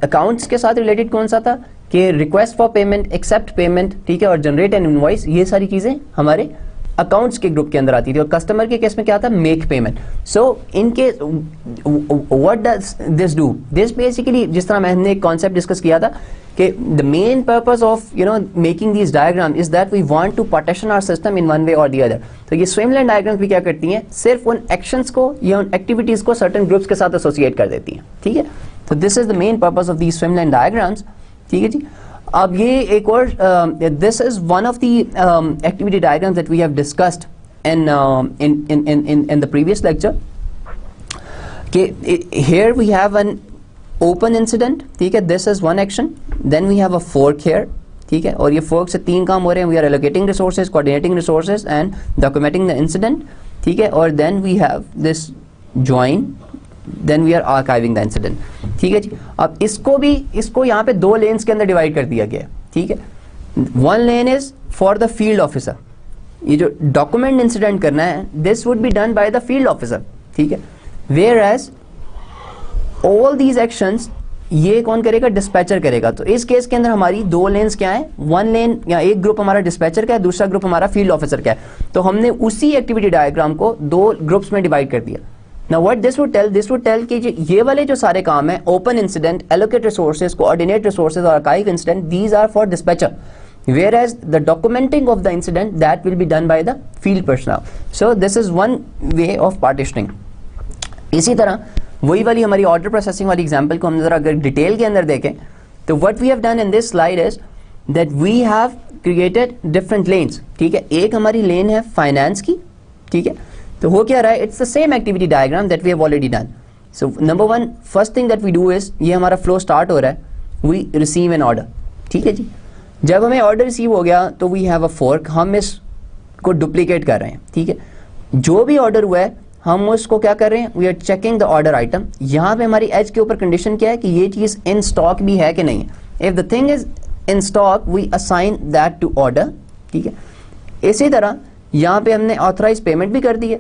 अकाउंट्स के साथ रिलेटेड कौन सा था कि request for payment, accept payment, ठीक है, और जनरेट एन इनवॉइस, ये सारी चीज़ें हमारे अकाउंट्स के ग्रुप के अंदर आती थी। और कस्टमर के केस में क्या था, मेक पेमेंट। सो इनके what does this do, this basically जिस तरह मैंने एक कॉन्सेप्ट डिस्कस किया था कि the main purpose of making this diagram is that we want to partition our system in one way और द अदर। तो ये स्विम लेन डायग्राम्स भी क्या करती हैं, सिर्फ उन एक्शंस को या उन एक्टिविटीज को सर्टेन ग्रुप्स के साथ एसोसिएट कर देती हैं। ठीक है, तो this is the main purpose of these swim lane diagrams. ठीक है जी, अब ये एक और this is one of the activity diagrams that we have discussed in the previous lecture. Here we have an open incident. ठीक है, this is one action. Then we have a fork here. ठीक है, और ये fork से 3 काम हो रहे हैं. We are allocating resources, coordinating resources and documenting the incident. ठीक है, और then we have this join. Then we are archiving the incident. ठीक है जी, अब इसको यहाँ पे 2 लेन्स के अंदर डिवाइड कर दिया गया है। ठीक है, one lane is for the field officer. ये जो डॉक्यूमेंट इंसिडेंट करना है, this would be done by the field officer. ठीक है, whereas all these actions ये कौन करेगा, डिस्पैचर करेगा। तो इस केस के अंदर हमारी 2 लेन्स क्या है, 1 लेन या एक ग्रुप हमारा डिस्पैचर का है, दूसरा ग्रुप हमारा फील्ड ऑफिसर का है। तो हमने उसी एक्टिविटी डायग्राम को 2 ग्रुप्स में डिवाइड कर दिया। Now what this would tell कि ये वाले जो सारे काम है, open incident, allocate resources, coordinate resources और archive incident, these are for dispatcher, whereas the documenting of the incident that will be done by the field personnel. So this is one way of partitioning. इसी तरह वही वाली हमारी order processing वाली example को हम जरा अगर डिटेल के अंदर देखें, तो what we have done in this slide is that we have created different lanes. ठीक है, एक हमारी लेन है फाइनेंस की। ठीक है, तो हो क्या रहा है, it's the same activity diagram that we have already done. So number 1 first thing that we do is, ये हमारा फ्लो स्टार्ट हो रहा है, वी रिसीव एन ऑर्डर। ठीक है जी, जब हमें ऑर्डर रिसीव हो गया तो वी हैव अ फोर्क, हम इसको डुप्लीकेट कर रहे हैं। ठीक है, जो भी ऑर्डर हुआ है हम उसको क्या कर रहे हैं, we are checking the order item. यहाँ पे हमारी एज के ऊपर कंडीशन क्या है कि ये चीज़ इन स्टॉक भी है कि नहीं है। If the thing is in stock we assign that to order. ठीक है, इसी तरह यहाँ पे हमने ऑथराइज पेमेंट भी कर दी है।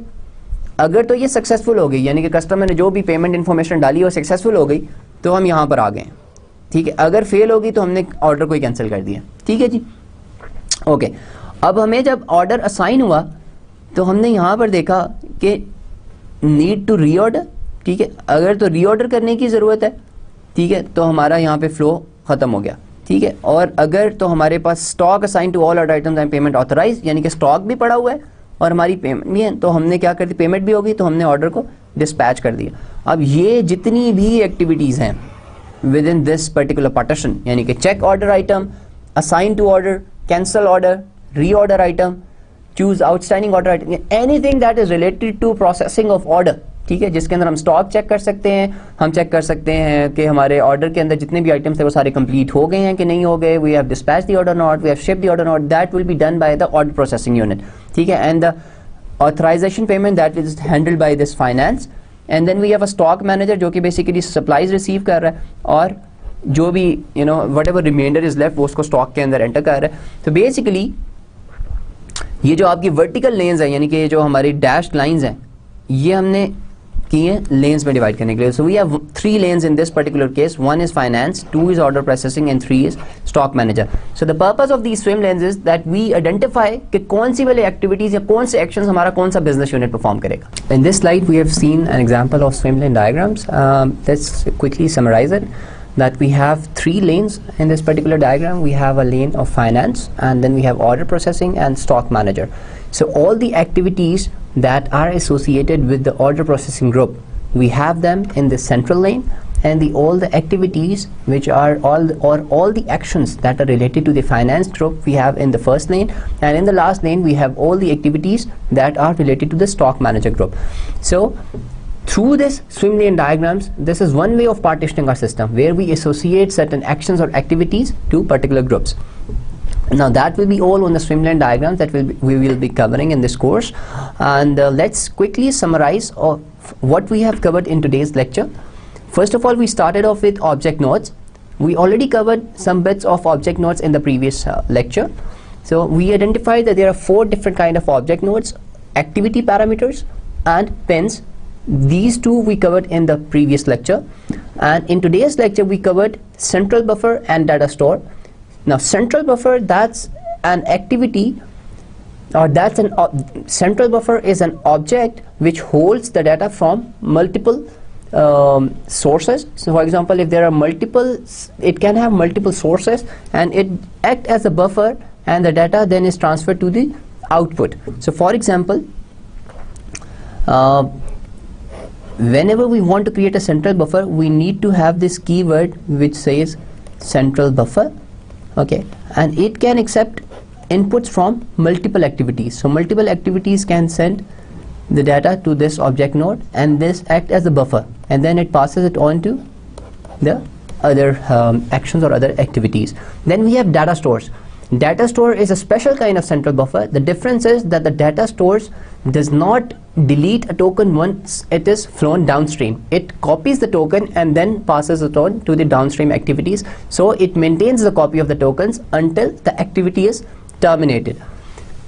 अगर तो ये सक्सेसफुल हो गई, यानी कि कस्टमर ने जो भी पेमेंट इन्फॉर्मेशन डाली वो सक्सेसफुल हो गई, तो हम यहाँ पर आ गए। ठीक है, अगर फेल होगी तो हमने ऑर्डर को ही कैंसिल कर दिया। ठीक है जी, ओके। अब हमें जब ऑर्डर असाइन हुआ तो हमने यहाँ पर देखा कि नीड टू रीऑर्डर। ठीक है, अगर तो रीऑर्डर करने की ज़रूरत है, ठीक है, तो हमारा यहाँ पे फ्लो ख़त्म हो गया। ठीक है। और अगर तो हमारे पास stock assign to all order items and payment authorise, यानी कि स्टॉक भी पड़ा हुआ है और हमारी पेमेंट भी है, तो हमने क्या कर दी, पेमेंट भी होगी तो हमने ऑर्डर को डिस्पैच कर दिया। अब ये जितनी भी एक्टिविटीज़ हैं within this particular partition, यानी कि check order item, assign to order, cancel order, reorder item, choose outstanding order item, anything that is related to processing of order, ठीक है, जिसके अंदर हम स्टॉक चेक कर सकते हैं, हम चेक कर सकते हैं कि हमारे ऑर्डर के अंदर जितने भी आइटम्स थे वो सारे कंप्लीट हो गए हैं कि नहीं हो गए, we have dispatch the order not, we have shipped the order not, that will be done by the order processing unit, ठीक है। And the authorization payment that is handled by this finance, and then we have a stock manager जो कि basically supplies receive कर रहा है और जो भी whatever remainder is left वो उसको स्टॉक के अंदर एंटर कर रहा है। तो बेसिकली ये जो आपकी वर्टिकल लेन्स हैं, यानी कि जो हमारी डैश्ड लाइंस हैं, ये हमने की है लेन्स में डिवाइड करने के लिए। So we have 3 lanes in this particular case, 1 is finance, 2 is order processing and 3 is stock manager. So the purpose of these swim lanes is that we identify कि कौन सी वाली एक्टिविटीज या कौन से एक्शंस हमारा कौन सा बिजनेस यूनिट परफॉर्म करेगा। In this slide we have seen an example of swim lane diagrams. Let's quickly summarize it. That we have 3 lanes in this particular diagram. We have a lane of finance, and then we have order processing and stock manager. So all the activities that are associated with the order processing group, we have them in the central lane, and all the activities which are all the actions that are related to the finance group we have in the first lane, and in the last lane we have all the activities that are related to the stock manager group. So through this swim lane diagrams, this is one way of partitioning our system where we associate certain actions or activities to particular groups. Now that will be all on the swim lane diagrams that we will be covering in this course, and let's quickly summarize of what we have covered in today's lecture. First of all, we started off with object nodes. We already covered some bits of object nodes in the previous lecture. So we identified that there are 4 different kind of object nodes: activity parameters and pins. These 2 we covered in the previous lecture, and in today's lecture we covered central buffer and data store. Now central buffer, that's an activity, or that's central buffer is an object which holds the data from multiple sources. So for example, if there are it can have multiple sources, and it act as a buffer, and the data then is transferred to the output. So for example, whenever we want to create a central buffer, we need to have this keyword which says central buffer, okay, and it can accept inputs from multiple activities. So multiple activities can send the data to this object node, and this act as the buffer, and then it passes it on to the other actions or other activities. Then we have data stores. Data store is a special kind of central buffer. The difference is that the data stores does not delete a token once it is flown downstream. It copies the token and then passes it on to the downstream activities. So it maintains the copy of the tokens until the activity is terminated.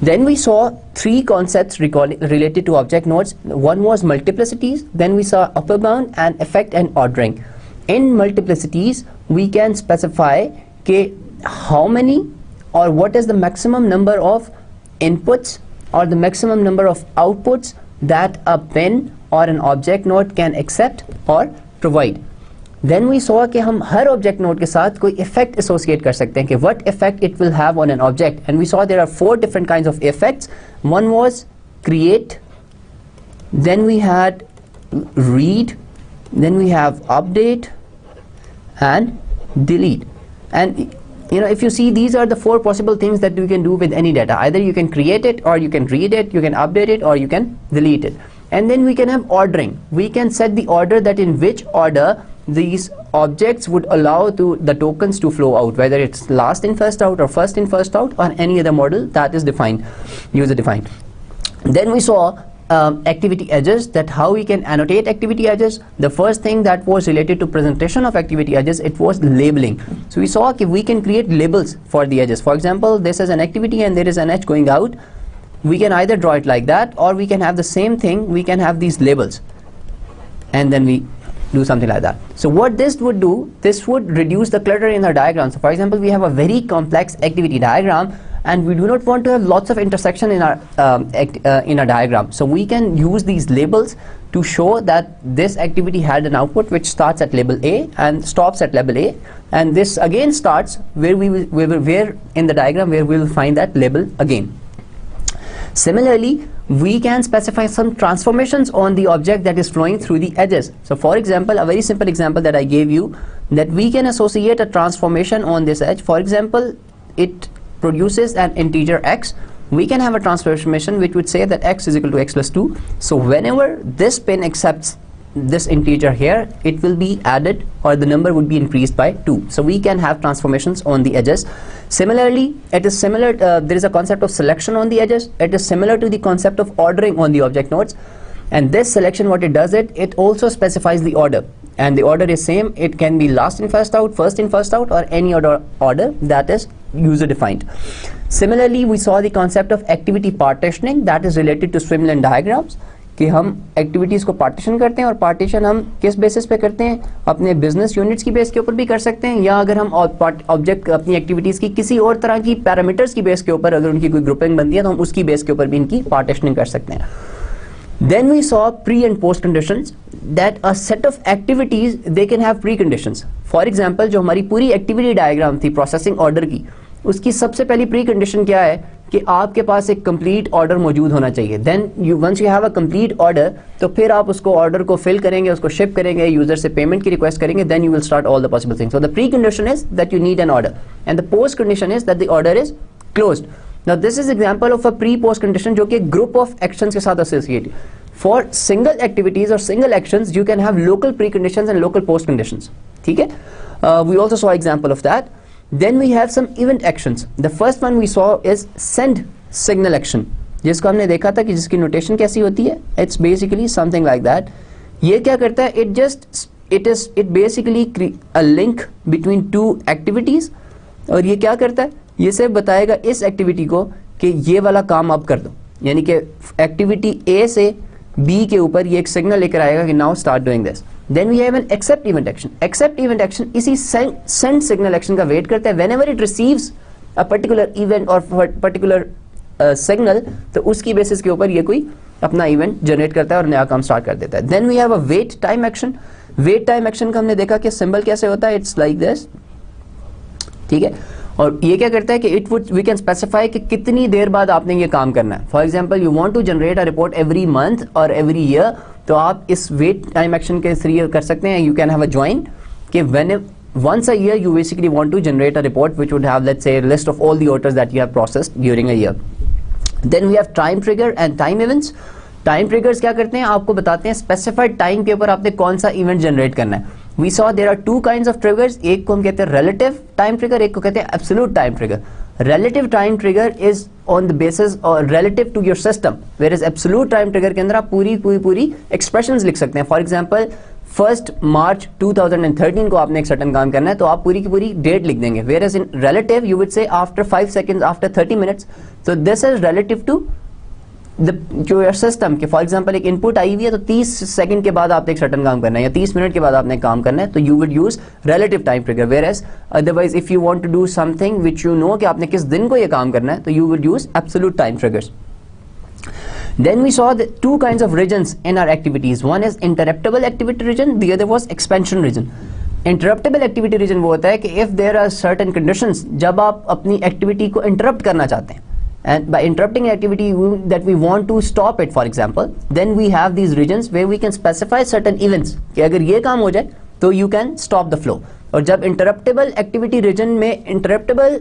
Then we saw 3 concepts related to object nodes. One was multiplicities, then we saw upper bound and effect and ordering. In multiplicities, we can specify how many or what is the maximum number of inputs or the maximum number of outputs that a pin or an object node can accept or provide. Then we saw कि हम हर object node के साथ कोई effect associate कर सकते हैं कि what effect it will have on an object, and we saw there are 4 different kinds of effects. One was create, then we had read, then we have update and delete. And if you see, these are the 4 possible things that you can do with any data. Either you can create it, or you can read it, you can update it, or you can delete it. And then we can have ordering. We can set the order that in which order these objects would allow the tokens to flow out, whether it's last in first out or first in first out, or any other model that is defined, user defined. Then we saw activity edges, that how we can annotate activity edges. The first thing that was related to presentation of activity edges, it was labeling. So we saw if we can create labels for the edges. For example, this is an activity and there is an edge going out. We can either draw it like that, or we can have the same thing, we can have these labels, and then we do something like that. So what this would do, this would reduce the clutter in our diagram. So for example, we have a very complex activity diagram, and we do not want to have lots of intersection in our diagram. So we can use these labels to show that this activity had an output which starts at label A and stops at label A, and this again starts where where in the diagram where we will find that label again. Similarly, we can specify some transformations on the object that is flowing through the edges. So for example, a very simple example that I gave you, that we can associate a transformation on this edge. For example, it produces an integer x. We can have a transformation which would say that x is equal to x plus 2. So whenever this pin accepts this integer here, it will be added, or the number would be increased by 2. So we can have transformations on the edges. Similarly, it is similar, there is a concept of selection on the edges. It is similar to the concept of ordering on the object nodes, and this selection, what it does, it also specifies the order, and the order is same. It can be last in first out, first in first out, or any other order that is user defined. Similarly, we saw the concept of activity partitioning, that is related to swim lane diagrams, कि हम activities को partition करते हैं, और partition हम किस basis पे करते हैं, अपने बिजनेस यूनिट्स की बेस के ऊपर भी कर सकते हैं, या अगर हम ऑब्जेक्ट अपनी एक्टिविटीज़ की किसी और तरह की पैरामीटर्स की बेस के ऊपर अगर उनकी कोई ग्रुपिंग बनती है तो हम उसकी बेस के ऊपर भी इनकी पार्टीशनिंग कर सकते हैं. Then we saw pre and post conditions, that a set of activities they can have preconditions. For example, जो हमारी पूरी एक्टिविटी डायग्राम थी प्रोसेसिंग ऑर्डर की, उसकी सबसे पहली प्री कंडीशन क्या है कि आपके पास एक कंप्लीट ऑर्डर मौजूद होना चाहिए. Then once you have a complete order, तो फिर आप उसको ऑर्डर को फिल करेंगे, उसको शिप करेंगे, यूजर से पेमेंट की रिक्वेस्ट करेंगे, then you will start all the possible things. So the pre condition is that you need an order, and the post condition is that the order is closed. Now this is example of a pre post condition जो कि group of actions के साथ associated. For single activities or single actions, you can have local preconditions and local post conditions. ठीक है? We also saw example of that. Then we have some event actions. The first one we saw is send signal action, जिसको हमने देखा था कि जिसकी notation कैसी होती है. It's basically something like that. ये क्या करता है? It basically a link between two activities. और ये क्या करता है? ये सिर्फ बताएगा इस एक्टिविटी को कि ये वाला काम आप कर दो, यानी कि एक्टिविटी A से B के ऊपर ये एक सिग्नल लेकर आएगा कि now start doing this. Then we have an accept event action. Accept event action इसी सेंड सिग्नल एक्शन का वेट करता है. Whenever it receives a particular event और पर्टिकुलर सिग्नल, तो उसकी बेसिस के ऊपर ये कोई अपना इवेंट जनरेट करता है और नया काम स्टार्ट कर देता है. Then we have a wait time action. Wait time action का हमने देखा कि सिंबल कैसे होता है, इट्स लाइक दिस. ठीक है, और ये क्या करता है कि वी कैन स्पेसिफाई कि कितनी देर बाद आपने ये काम करना है. For example, you want to generate a report every month और एवरी ईयर, तो आप इस वेट टाइम एक्शन के थ्रू कर सकते हैं. You can have a join कि when once a year you basically want to generate a report which would have, let's say, a list of all the orders that you have processed during a year. Then we have time trigger and time events. Time triggers क्या करते हैं, आपको बताते हैं specified time के ऊपर आपने कौन सा इवेंट जनरेट करना है. We saw there are two kinds of triggers. एक को हम कहते हैं रिलेटिव टाइम ट्रिगर, एक को कहते हैं absolute time trigger. Relative time trigger is on the basis और relative to your system, where is absolute time trigger के अंदर आप पूरी एक्सप्रेशंस लिख सकते हैं. फॉर एग्जांपल, 1 मार्च 2013 को आपने एक सर्टन काम करना है, तो आप पूरी की पूरी डेट लिख देंगे. Whereas in relative you would say after 5 seconds, after 30 minutes. So this is relative to जो योर सिस्टम के. फॉर एग्जांपल, एक इनपुट आई हुई है तो 30 सेकंड के बाद आपने एक सर्टन काम करना है, या 30 मिनट के बाद आपने काम करना है, तो you would use relative time trigger. Whereas otherwise if you want to do something which you know कि आपने किस दिन को ये काम करना है, तो you would use absolute time triggers. Then we saw the two kinds of regions in our activities. One is interruptible activity region, the other was expansion region. Interruptible activity region वो होता है कि if there are certain conditions, जब आप अपनी activity को interrupt करना चाहते हैं, and by interrupting activity that we want to stop it, for example, then we have these regions where we can specify certain events कि अगर ये काम हो जाए तो you can stop the flow. और जब interruptible activity region में interruptible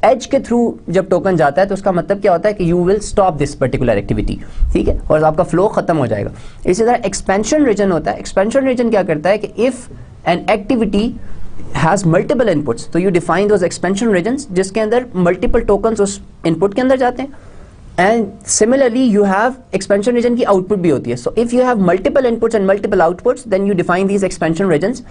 एज के थ्रू जब टोकन जाता है तो उसका मतलब क्या होता है कि you will stop this particular activity. ठीक है, और आपका फ्लो खत्म हो जाएगा. इसी तरह एक्सपेंशन रीजन होता है. एक्सपेंशन रीजन क्या करता है कि if an activity has multiple inputs, तो you define those expansion regions जिसके अंदर मल्टीपल टोकन्स उस इनपुट के अंदर जाते हैं. And similarly you have expansion region की आउटपुट भी होती है. So if you have multiple inputs and multiple outputs, then you define these expansion regions.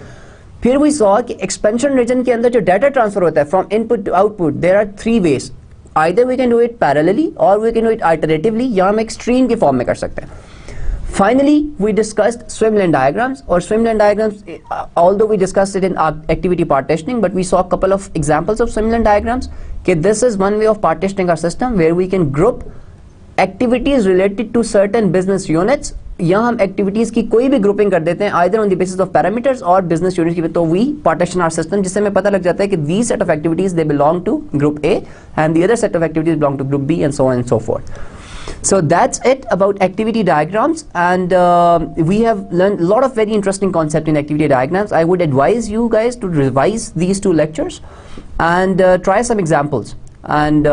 फिर वी सॉ कि एक्सपेंशन रीजन के अंदर जो डाटा ट्रांसफर होता है from input to output, there are 3 ways. Either we can do it parallelly और we can do it alternatively, या हम एक स्ट्रीम के फॉर्म में कर सकते हैं. Finally, we discussed swimlane diagrams, or swimlane diagrams, although we discussed it in our activity partitioning, but we saw a couple of examples of swimlane diagrams. Okay, this is one way of partitioning our system where we can group activities related to certain business units. यहाँ हम activities की कोई भी grouping कर देते हैं either on the basis of parameters or business units की, तो we partition our system जिससे हमें पता लग जाता है कि these set of activities they belong to group A and the other set of activities belong to group B and so on and so forth. So that's it about activity diagrams, and we have learned a lot of very interesting concepts in activity diagrams. I would advise you guys to revise these two lectures and try some examples, and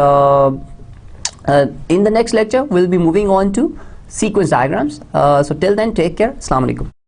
in the next lecture we'll be moving on to sequence diagrams. So till then, take care. Assalamu alaikum.